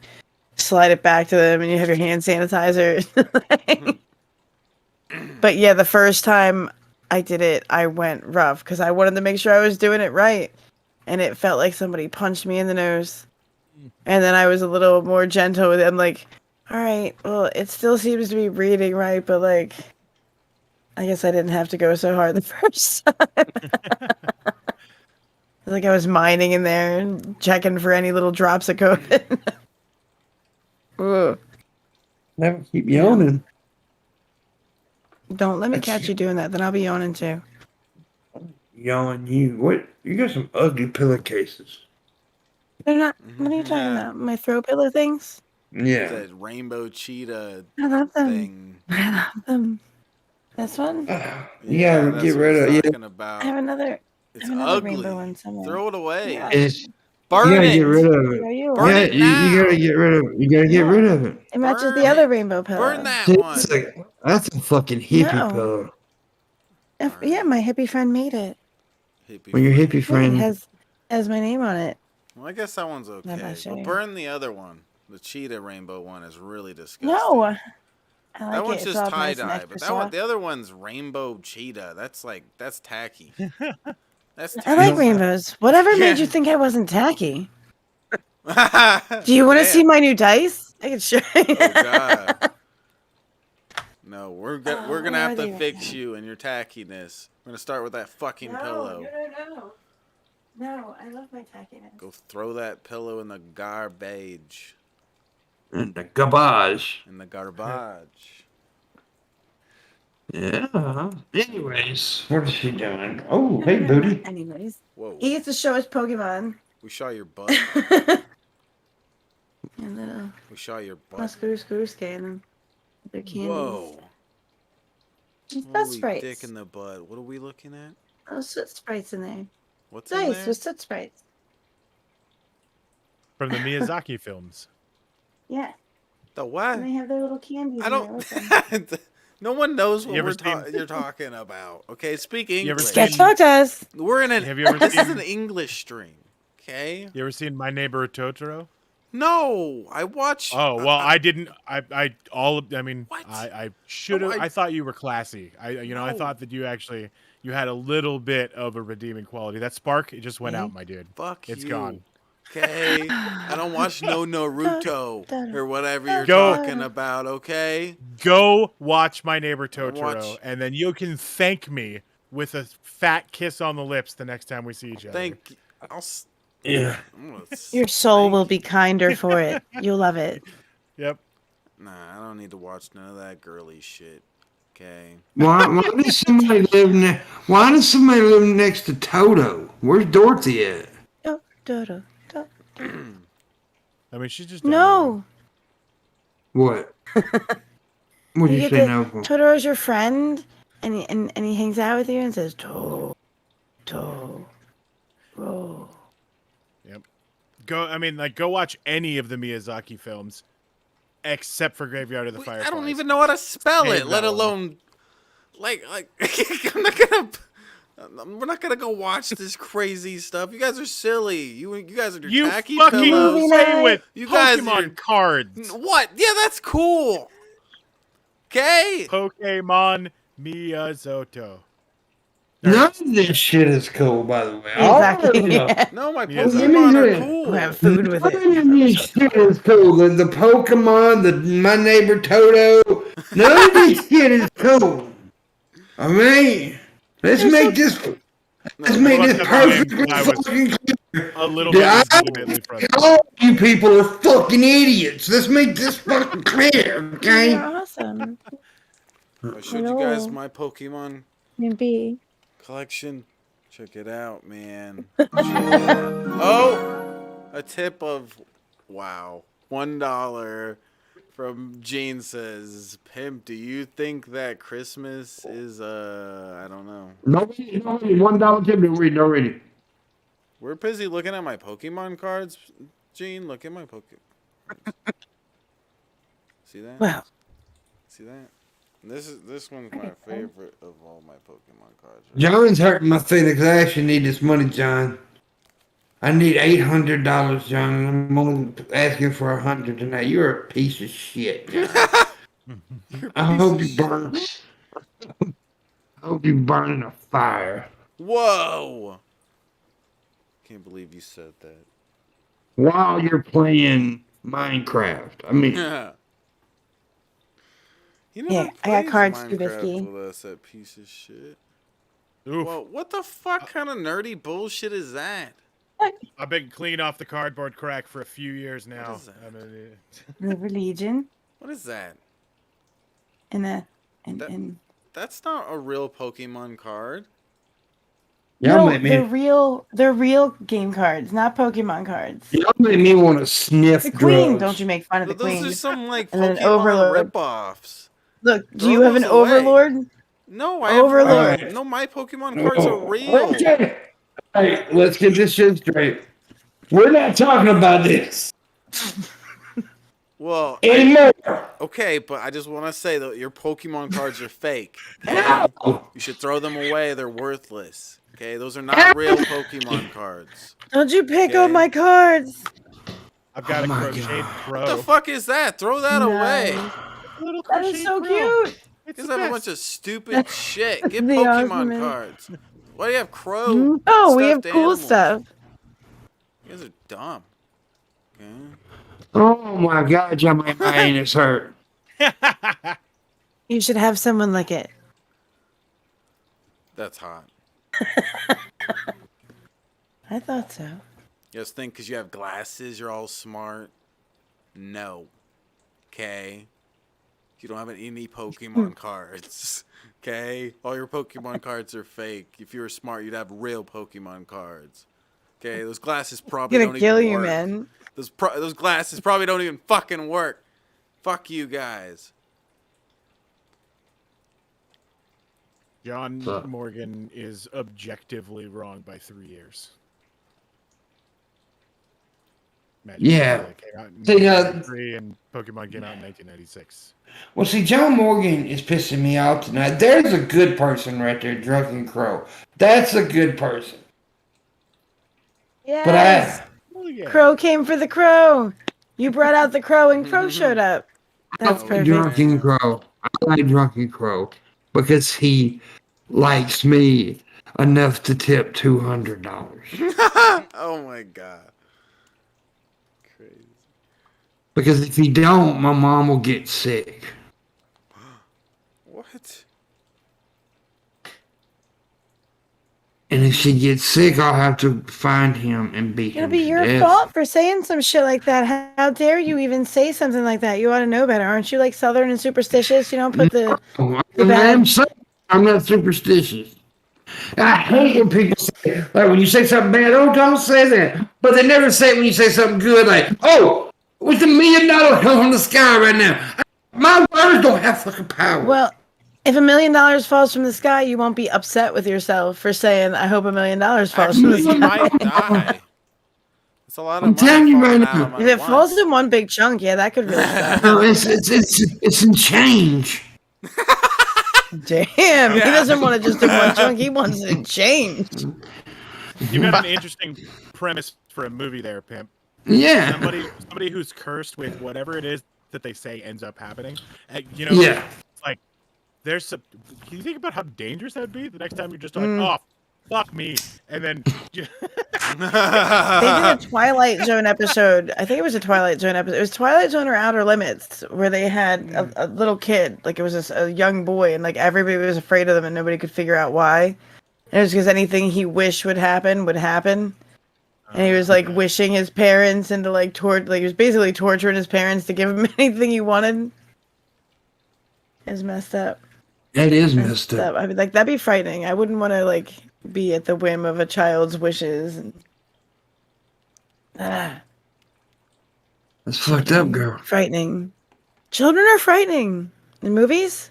slide it back to them and you have your hand sanitizer. But yeah, the first time I did it, I went rough because I wanted to make sure I was doing it right, and it felt like somebody punched me in the nose. And then I was a little more gentle with it. I'm like, all right, well, it still seems to be reading right, but like, I guess I didn't have to go so hard the first time. Like I was mining in there and checking for any little drops of COVID. Never keep yawning. Don't let me catch you doing that, then I'll be yawning too. Yawn you. What? You got some ugly pillowcases. They're not. What are you talking about? My throw pillow things? Yeah. That rainbow cheetah I love them. thing. I love them. This one? Yeah, get rid of it. I have another. It's ugly. ugly. Rainbow one somewhere. Throw it away. Yeah. Burn you gotta it. get rid of it. Burn it now. You gotta get rid of it. You gotta get rid of it. It matches the other rainbow pillow. Burn that one. That's a fucking hippie pillow. Yeah, my hippie friend made it. Well, your hippie friend has my name on it. Well, I guess that one's okay. But burn the other one. The cheetah rainbow one is really disgusting. No. I like that one's just tie dye, nice but that one, the other one's rainbow cheetah. That's tacky. That's tacky. I like rainbows. Whatever made you think I wasn't tacky? Do you want to see my new dice? I can show you. Oh God. No, we're gonna have to fix you and your tackiness. We're gonna start with that fucking pillow. No, I love my tackiness. Go throw that pillow in the garbage. In the garbage. In the garbage. Yeah. Anyways, what is she doing? Oh, hey, booty. Anyways. Whoa. He gets to show us Pokemon. We saw your butt. We saw your butt. Screw scanning. They're candies. Whoa. That's sprites. Dick in the butt. What are we looking at? Oh, soot sprites in there. What's in there? With soot sprites. From the Miyazaki films. Yeah. The what? And they have their little candies. I don't. No one knows what you're talking about. Okay, speak English. Sketchbook does. We're in an. Have you ever this seen, is an English stream. Okay. You ever seen My Neighbor Totoro? No, I watched. Oh well, I didn't. I should have. No, I thought you were classy. I thought that you had a little bit of a redeeming quality. That spark, it just went out, my dude. Fuck It's you. gone. Okay, I don't watch no Naruto or whatever you're talking about. Okay, go watch My Neighbor Totoro, and then you can thank me with a fat kiss on the lips the next time we see each other. Yeah. Your soul will be kinder for it. You'll love it. Yep. Nah, I don't need to watch none of that girly shit. Okay. Why does somebody live next to Toto? Where's Dorothy at? Toto. I mean, she's just no. What? What did you say no for? Totoro's your friend, and he hangs out with you and says Toro. Yep. Go watch any of the Miyazaki films, except for Graveyard of the Fireflies. I don't even know how to spell it, let alone like we're not gonna go watch this crazy stuff. You guys are silly. You guys are your tacky pillows. You fucking with you guys Pokemon cards. What? Yeah, that's cool. Okay. Pokemon Miyazoto. None of this shit is cool, by the way. Exactly. No, my Pokemon are cool. We'll have food with it. None of this shit is cool. The Pokemon, My Neighbor Toto, None of this shit is cool. I mean, let's make this perfectly fucking clear. A little bit legitimately frustrated. All you people are fucking idiots. Let's make this fucking clear, okay? You're awesome. I showed you guys my Pokemon Maybe. collection. Check it out, man. Oh, a tip of wow, $1 from Gene says, "Pimp, do you think that Christmas is I don't know." Nobody, $1 tip to read already. We're busy looking at my Pokemon cards, Gene. Look at my Pokemon. See that? Wow. See that? This one's my favorite of all my Pokemon cards. Right? John's hurting my feelings. I actually need this money, John. I need $800, John. I'm only asking for $100 tonight. You're a piece of shit, John. I hope you burn. I hope you burn in a fire. Whoa! Can't believe you said that. While you're playing Minecraft. I mean, you know, I got cards too, Minecraft Bisky. with us, that piece of shit. Oof. Well, what the fuck kind of nerdy bullshit is that? I've been clean off the cardboard crack for a few years now. What is that? I mean, The Legion What is that? and That's not a real Pokemon card. y'all no, made me. they're real game cards, not Pokemon cards. Y'all made me want to sniff The Queen, drugs. don't you make fun of the Those Queen? are some like And then Pokemon Overlord. ripoffs. Look, do Throw you have an those away. Overlord? No, I Overlord. have no. My Pokemon cards are real. Okay. Hey, let's get this shit straight. We're not talking about this Well, anymore. okay, but I just want to say that your Pokemon cards are fake. Okay? No. You should throw them away. They're worthless. Okay, those are not real Pokemon cards. Don't you pick Okay. up my cards? I've got a my crocheted crow. What the fuck is that? Throw that away. Nice. Little That is crocheted so crow. cute. It's You the guys have a best. bunch of stupid shit. Get The Pokemon argument. cards. Why do you have crow? Oh, we have stuffed cool animals? stuff. You guys are dumb. Okay. Oh my God, y'all made my anus hurt. You should have someone like it. That's hot. I thought so. You guys think because you have glasses you're all smart? No. Okay? You don't have any Pokemon cards. Okay? All your Pokemon cards are fake. If you were smart, you'd have real Pokemon cards. Okay? Those glasses probably I'm don't gonna kill even you, work. man. Those glasses probably don't even fucking work. Fuck you guys. John Morgan is objectively wrong by 3 years. Magic Yeah. came out in See, 1993 and Pokemon came out in 1996. Well, see, John Morgan is pissing me off tonight. There's a good person right there, Drunken Crow. That's a good person. Yes. But Oh, yeah. Crow came for the crow. You brought out the crow and Crow showed up. That's Oh, perfect. Drunken Crow. I like Drunken Crow because he likes me enough to tip $200. Oh my god. Crazy. Because if he don't, my mom will get sick. What? And if she gets sick, I'll have to find him and beat It'll him be to your death. fault for saying some shit like that. How dare you even say something like that? You ought to know better. Aren't you like Southern and superstitious? You don't put the I'm not superstitious. I hate when people say, like, when you say something bad, oh, don't say that. But they never say it when you say something good, like, oh, with $1 million come from the sky right now. My words don't have fucking power. Well, if $1 million falls from the sky, you won't be upset with yourself for saying, I hope $1 million falls from the Actually, you sky. might die. It's a lot of I'm money telling you falling right out now. of my If it falls once. in one big chunk, yeah, that could really suck. No, it's in change. Damn, he doesn't want it just in one chunk. He wants it changed. You've got an interesting premise for a movie there, Pimp. Yeah. Somebody who's cursed with whatever it is that they say ends up happening. You know, Yeah. like there's some. Can you think about how dangerous that'd be? The next time you're just like, oh, fuck me, and then. They did a Twilight Zone episode. I think it was a Twilight Zone episode. It was Twilight Zone or Outer Limits, where they had a little kid, like it was a young boy, and like everybody was afraid of them, and nobody could figure out why. And it was because anything he wished would happen would happen. And he was like wishing his parents into like he was basically torturing his parents to give him anything he wanted. It's messed up. That is messed up. I mean, like that'd be frightening. I wouldn't want to like be at the whim of a child's wishes. And... That's fucked up, girl. Frightening. Children are frightening in movies.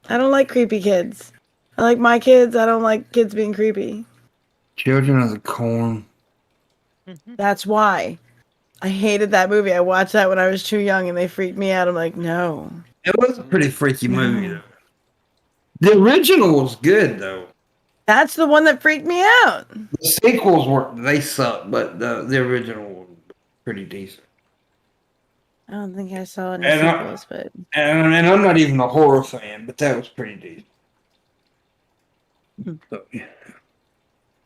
I don't like creepy kids. I like my kids. I don't like kids being creepy. Children are the corn. That's why. I hated that movie. I watched that when I was too young and they freaked me out. I'm like, no. It was a pretty freaky movie, though. The original was good, though. That's the one that freaked me out. The sequels they sucked, but the original was pretty decent. I don't think I saw any sequels, but... And I'm not even a horror fan, but that was pretty decent. So, yeah.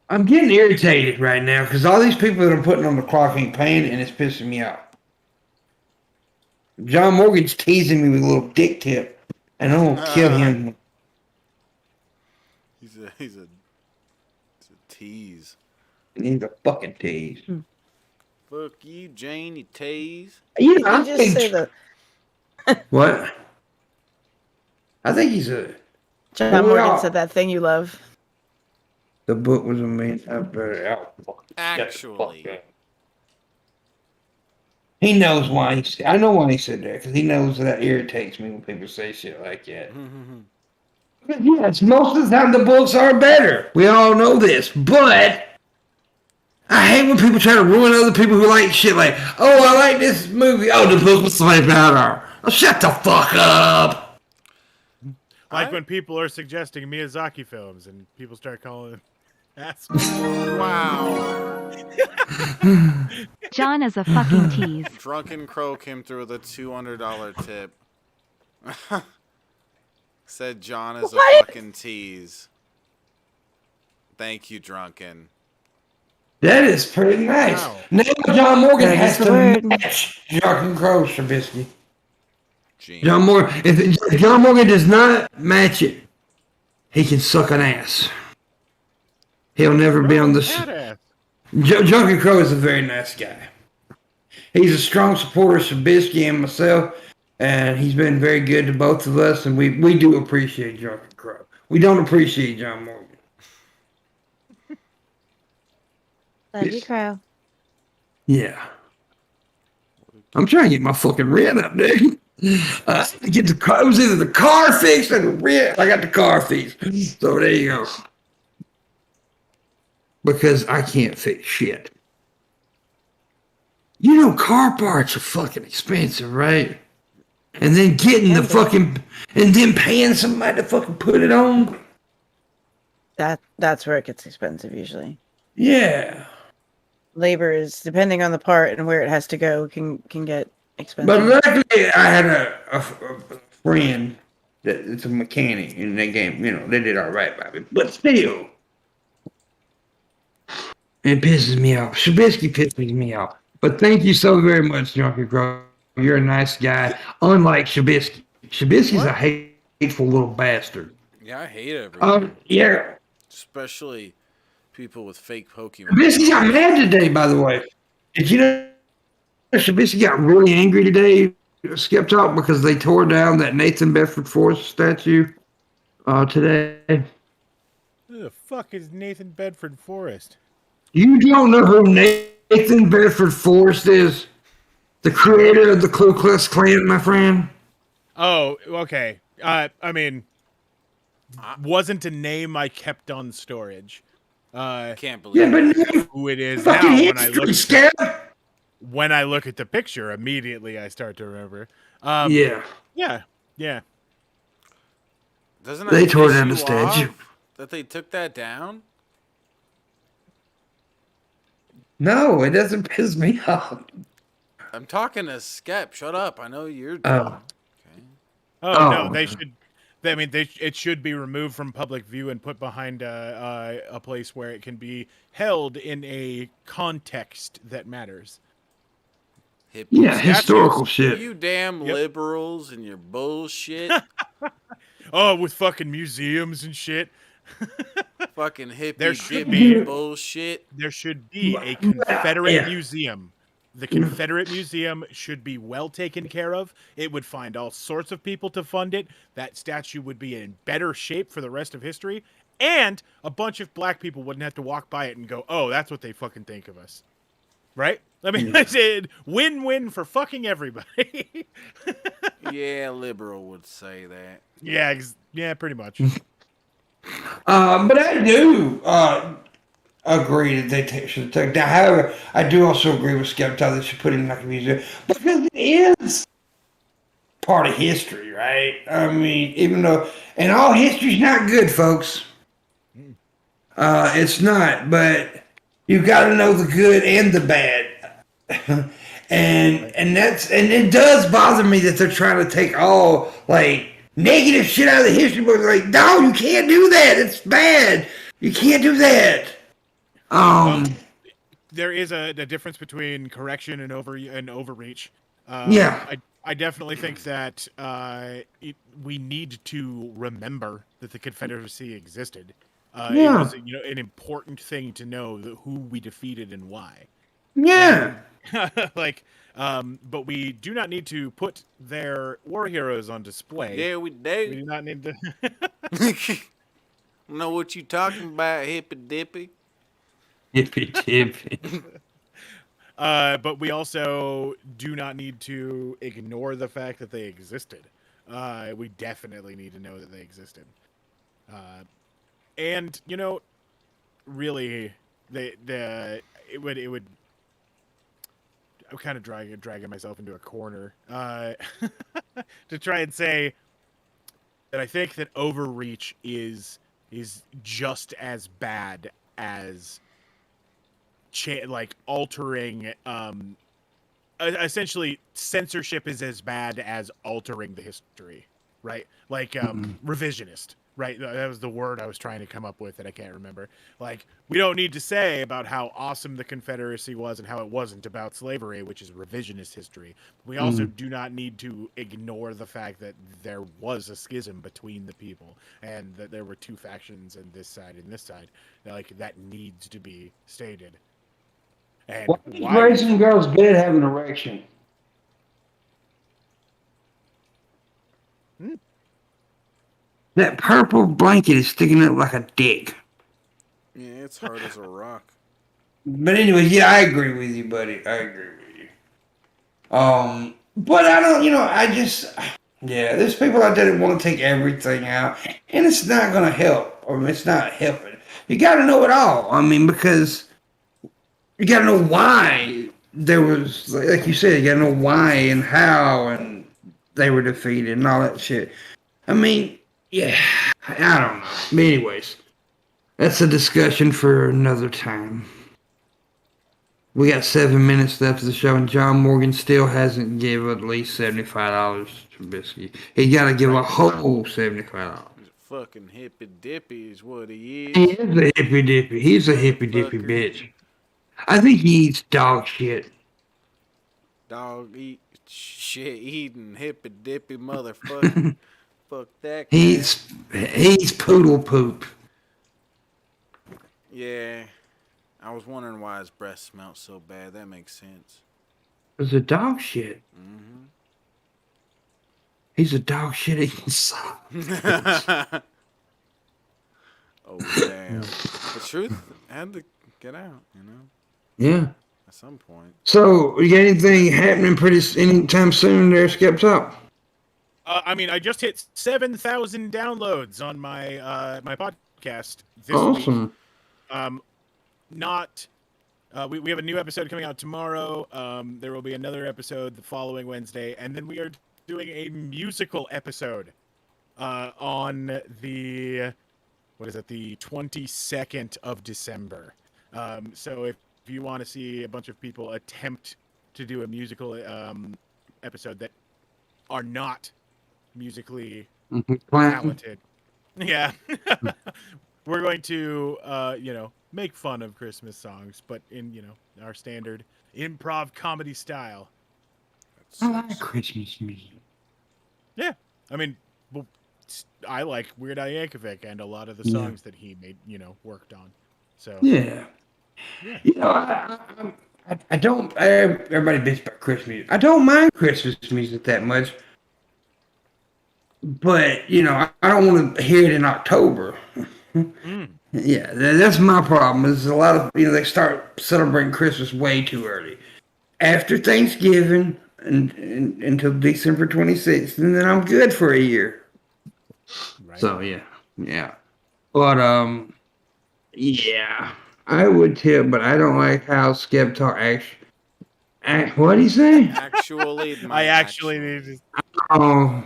I'm getting irritated right now because all these people that I'm putting on the clock ain't paying, and it's pissing me off. John Morgan's teasing me with a little dick tip, and I'm gonna kill him. He's a tease. He's a fucking tease. Fuck you, Jane, you tease. You know, I just say the... What? I think he's a... John Morgan said that thing you love. The book was amazing. Actually. He knows why I know why he said that, because he knows that irritates me when people say shit like that. Yes, most of the time the books are better. We all know this, but I hate when people try to ruin other people who like shit like, oh, I like this movie. Oh, the book was way better. Oh, shut the fuck up. Like when people are suggesting Miyazaki films and people start calling them assholes. Wow. John is a fucking tease. Drunken Crow came through with a $200 tip. Said John is a fucking tease. Thank you, Drunken. That is pretty nice. Wow. Now John Morgan has to match Drunken Crow, Trubisky. John Morgan, if John Morgan does not match it, he can suck an ass. He'll never be on the... Drunken Crow is a very nice guy. He's a strong supporter of Trubisky and myself, and he's been very good to both of us, and we do appreciate Drunken Crow. We don't appreciate John Morgan. Love you, Crow. Yeah. I'm trying to get my fucking rent up, dude. Get the car. It was either the car fixed or the rent. I got the car fixed. So there you go. Because I can't fix shit. You know, car parts are fucking expensive, right? And then getting the fucking, and then paying somebody to fucking put it on. That's where it gets expensive usually. Yeah. Labor is, depending on the part and where it has to go, can get expensive. But luckily, I had a friend that's a mechanic in that game. You know, they did all right by me. But still, it pisses me off. Trubisky pisses me off. But thank you so very much, Drunken Crow. You're a nice guy. Unlike Trubisky. Trubisky's a hateful little bastard. Yeah, I hate everything. Yeah. Especially people with fake Pokemon. Trubisky got mad today, by the way. Did you know Trubisky got really angry today, Skip Talk, because they tore down that Nathan Bedford Forrest statue today? Who the fuck is Nathan Bedford Forrest? You don't know who Nathan Bedford Forrest is? The creator of the Ku Klux Klan, my friend? Oh, okay. I mean, wasn't a name I kept on storage. Can't believe who it is now when I look at the picture. Immediately, I start to remember. Yeah. Doesn't they tore down the statue? That they took that down? No, it doesn't piss me off. I'm talking to Skep. Shut up. I know you're. Okay. Oh no, they should. I mean, it should be removed from public view and put behind a place where it can be held in a context that matters. Yeah, historical shit. You damn liberals and your bullshit. Oh, with fucking museums and shit. Fucking hippie There should be bullshit. There should be a Confederate museum. The Confederate Museum should be well taken care of. It would find all sorts of people to fund it. That statue would be in better shape for the rest of history. And a bunch of black people wouldn't have to walk by it and go, oh, that's what they fucking think of us. Right? I mean, I said win-win for fucking everybody. Yeah, liberal would say that. Yeah, pretty much. But I do agree that they should take that. However, I do also agree with Skepta that should put it in like a museum because it is part of history, right? I mean, even though, and all history's not good, folks. It's not, but you got to know the good and the bad. and it does bother me that they're trying to take all like negative shit out of the history books. Like, no, you can't do that. It's bad. You can't do that. There is a difference between correction and overreach. I definitely think that we need to remember that the Confederacy existed. It was, an important thing to know who we defeated and why. Yeah. But we do not need to put their war heroes on display. Yeah, we do. We do not need to. Know what you talking about, hippy dippy? Hippy dippy. But we also do not need to ignore the fact that they existed. We definitely need to know that they existed. And really, it would. I'm kind of dragging myself into a corner to try and say that I think that overreach is just as bad as altering. Essentially, censorship is as bad as altering the history, right? Revisionist. Right, that was the word I was trying to come up with that I can't remember. Like, we don't need to say about how awesome the Confederacy was and how it wasn't about slavery, which is revisionist history. We also do not need to ignore the fact that there was a schism between the people and that there were two factions on this side and this side. Like, that needs to be stated. And why raising girls' bed have an erection? That purple blanket is sticking up like a dick. Yeah, it's hard as a rock. But anyway, yeah, I agree with you, buddy. I agree with you. But I don't, there's people out there that want to take everything out, and it's not going to help. I mean, it's not helping. You got to know it all. I mean, because you got to know why there was, like you said, you got to know why and how, and they were defeated and all that shit. I mean, yeah, I don't know. But anyways, that's a discussion for another time. We got 7 minutes left of the show, and John Morgan still hasn't given at least $75 to Biscuit. He got to give a whole $75. Fucking hippy dippy is what he is. He is a hippy dippy. He's a hippy dippy bitch. I think he eats dog shit. Dog eat shit eating hippy dippy motherfucker. Fuck that guy. He's poodle poop. Yeah. I was wondering why his breath smelled so bad. That makes sense. It's a dog shit. Mm-hmm. He's a dog shit eating son. Oh, damn. The truth had to get out, Yeah. At some point. So, you got anything happening anytime soon there, Skepta? I mean, I just hit 7,000 downloads on my my podcast this awesome. week. We have a new episode coming out tomorrow. There will be another episode the following Wednesday, and then we are doing a musical episode on the the 22nd of December. So if you want to see a bunch of people attempt to do a musical episode that are not musically talented. Yeah. We're going to, make fun of Christmas songs, but in, our standard improv comedy style. I like Christmas music. Yeah. I mean, I like Weird Al Yankovic and a lot of the songs that he made, worked on. So yeah. I don't. Everybody bitch about Christmas music. I don't mind Christmas music that much, but I don't want to hear it in October. Yeah, that's my problem. Is a lot of they start celebrating Christmas way too early, after Thanksgiving and until December 26th, and then I'm good for a year. Right. So yeah, but yeah, I would tell, but I don't like how Skeptar what did he say? I actually needed. Oh,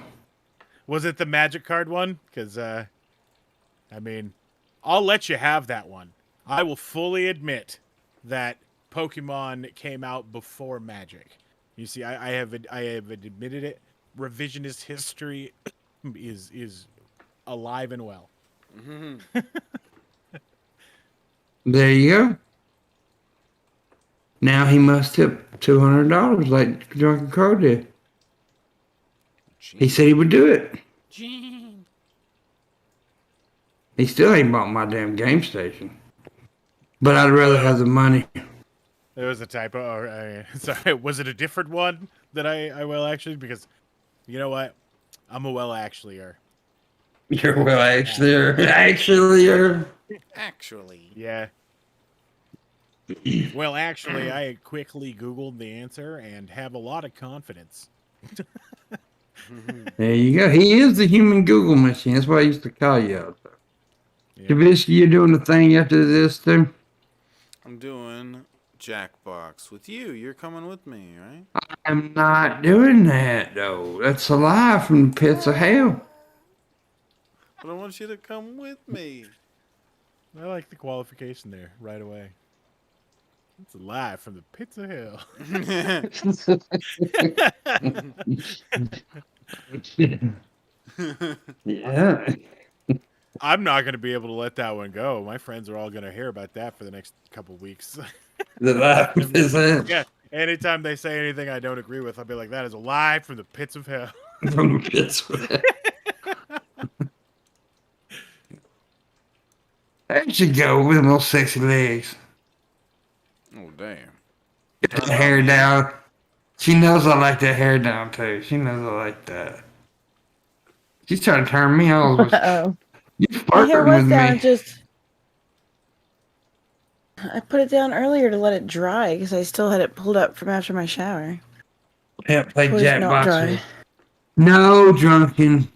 was it the magic card one? Because I mean, I'll let you have that one. I will fully admit that Pokemon came out before Magic. You see, I have admitted it. Revisionist history is alive and well. Mm-hmm. There you go. Now he must tip $200 like Drunken Crow did. Gene. He said he would do it. Gene. He still ain't bought my damn game station. But I'd rather have the money. There was a typo. Sorry, was it a different one that I well actually? Because you know what? I'm a well actuallyer. You're well actuallyer. Actually. Yeah. Well, actually, I quickly Googled the answer and have a lot of confidence. There you go. He is the human Google machine. That's why I used to call you out there. Yeah. Trubisky, you're doing the thing after this, too? I'm doing Jackbox with you. You're coming with me, right? I'm not doing that, though. That's a lie from the pits of hell. But I want you to come with me. I like the qualification there right away. It's a lie from the pits of hell. Yeah. I'm not going to be able to let that one go. My friends are all going to hear about that for the next couple weeks. The lie is it? Yeah. Anytime they say anything I don't agree with, I'll be like, that is a lie from the pits of hell. From the pits of hell. There you go with them little sexy legs. Oh, damn. Get that hair down. She knows I like that hair down, too. She knows I like that. She's trying to turn me on. Uh-oh. You're flirting with me. I put it down earlier to let it dry because I still had it pulled up from after my shower. Can't play Jackbox. No, Drunken.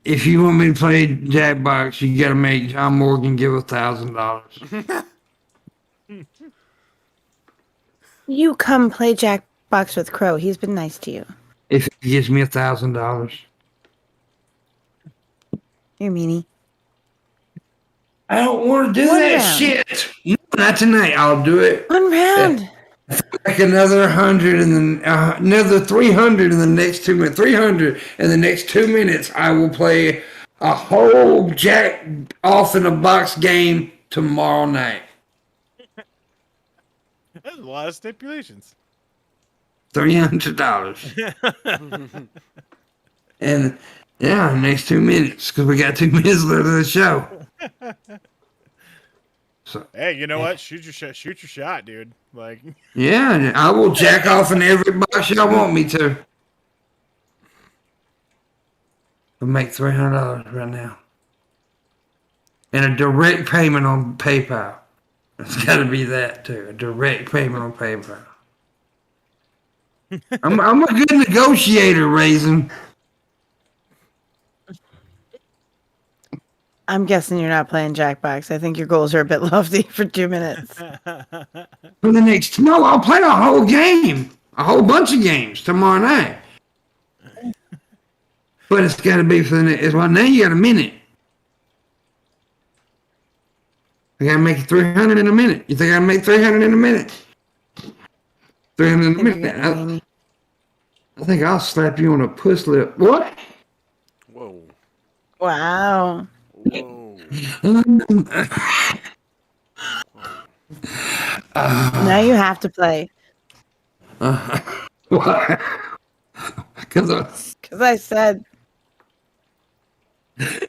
If you want me to play Jackbox, you gotta make John Morgan give $1,000. You come play Jackbox with Crow. He's been nice to you. If he gives me $1,000. You're meanie. I don't want to do that shit. No, not tonight. I'll do it. One round. Like another 100 and then another 300 in the next 2 minutes. 300 in the next 2 minutes. I will play a whole Jack off in a box game tomorrow night. That's a lot of stipulations. $300. And yeah, next 2 minutes because we got 2 minutes left of the show. So, hey, you know what? Shoot your shot, dude. Like, yeah, I will jack off in every box y'all want me to. I'll make $300 right now, and a direct payment on PayPal. It's got to be that too. A direct payment on PayPal. I'm a good negotiator, Raisin. I'm guessing you're not playing Jackbox. I think your goals are a bit lofty for 2 minutes. For the next... No, I'll play a whole game. A whole bunch of games tomorrow night. But it's got to be for the next... Well, now you got a minute. I got to make 300 in a minute. You think I can make 300 in a minute? 300 in a minute. I think I'll slap you on a puss lip. What? Wow. Whoa. Now you have to play. Why? Because I said. That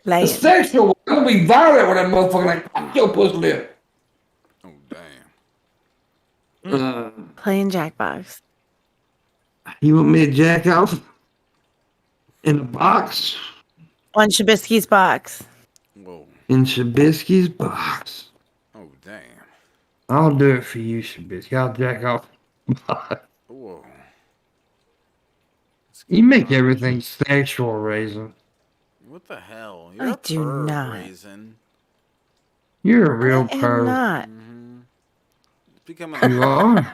Playing. is sexual. I'm gonna be violent with that motherfucker. Like, fuck your pussy lip. Oh damn. Playing Jackbox. You want me to jack off in a box? On Shabisky's box. Whoa. In Shabisky's box. Oh damn. I'll do it for you, Shabisky. I'll jack off. Whoa. You make everything sexual, Raisin. What the hell? You're I a do perv, not. Raisin. You're a real I am perv. not. Mm-hmm. It's becoming You are.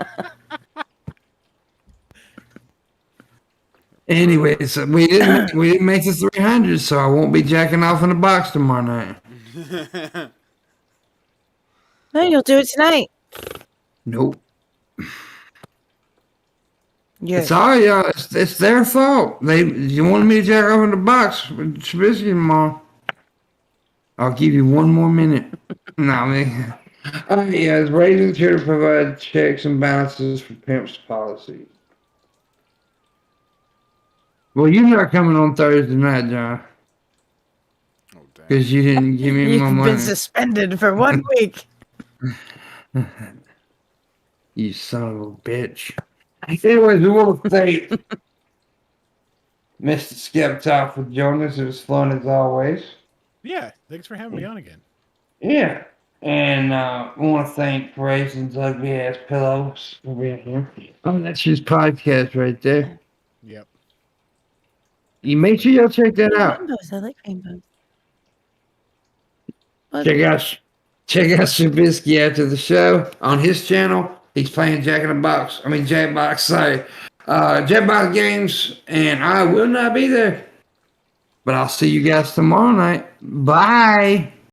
Anyways, we didn't make the 300, so I won't be jacking off in the box tomorrow night. No, you'll do it tonight. Nope. Yes. It's all y'all. It's their fault. You wanted me to jack off in the box with Trubisky tomorrow. I'll give you one more minute. Nah, man. Yeah, it's Raisin's here to provide checks and balances for Pimp's policy. Well, you're not coming on Thursday night, John. Oh damn. Because you didn't give me my You've money. been suspended for 1 week. You son of a bitch. Anyways, we want to thank Mr. Skeptop for joining us. It was fun as always. Yeah, thanks for having me on again. Yeah. And we want to thank Raisin's ugly ass pillows for being here. Oh, that's his podcast right there. Yep. You make sure y'all check that out. Rainbows. I like rainbows. Check out Shabisky after the show on his channel. He's playing Jackbox, sorry. Jackbox games, and I will not be there. But I'll see you guys tomorrow night. Bye.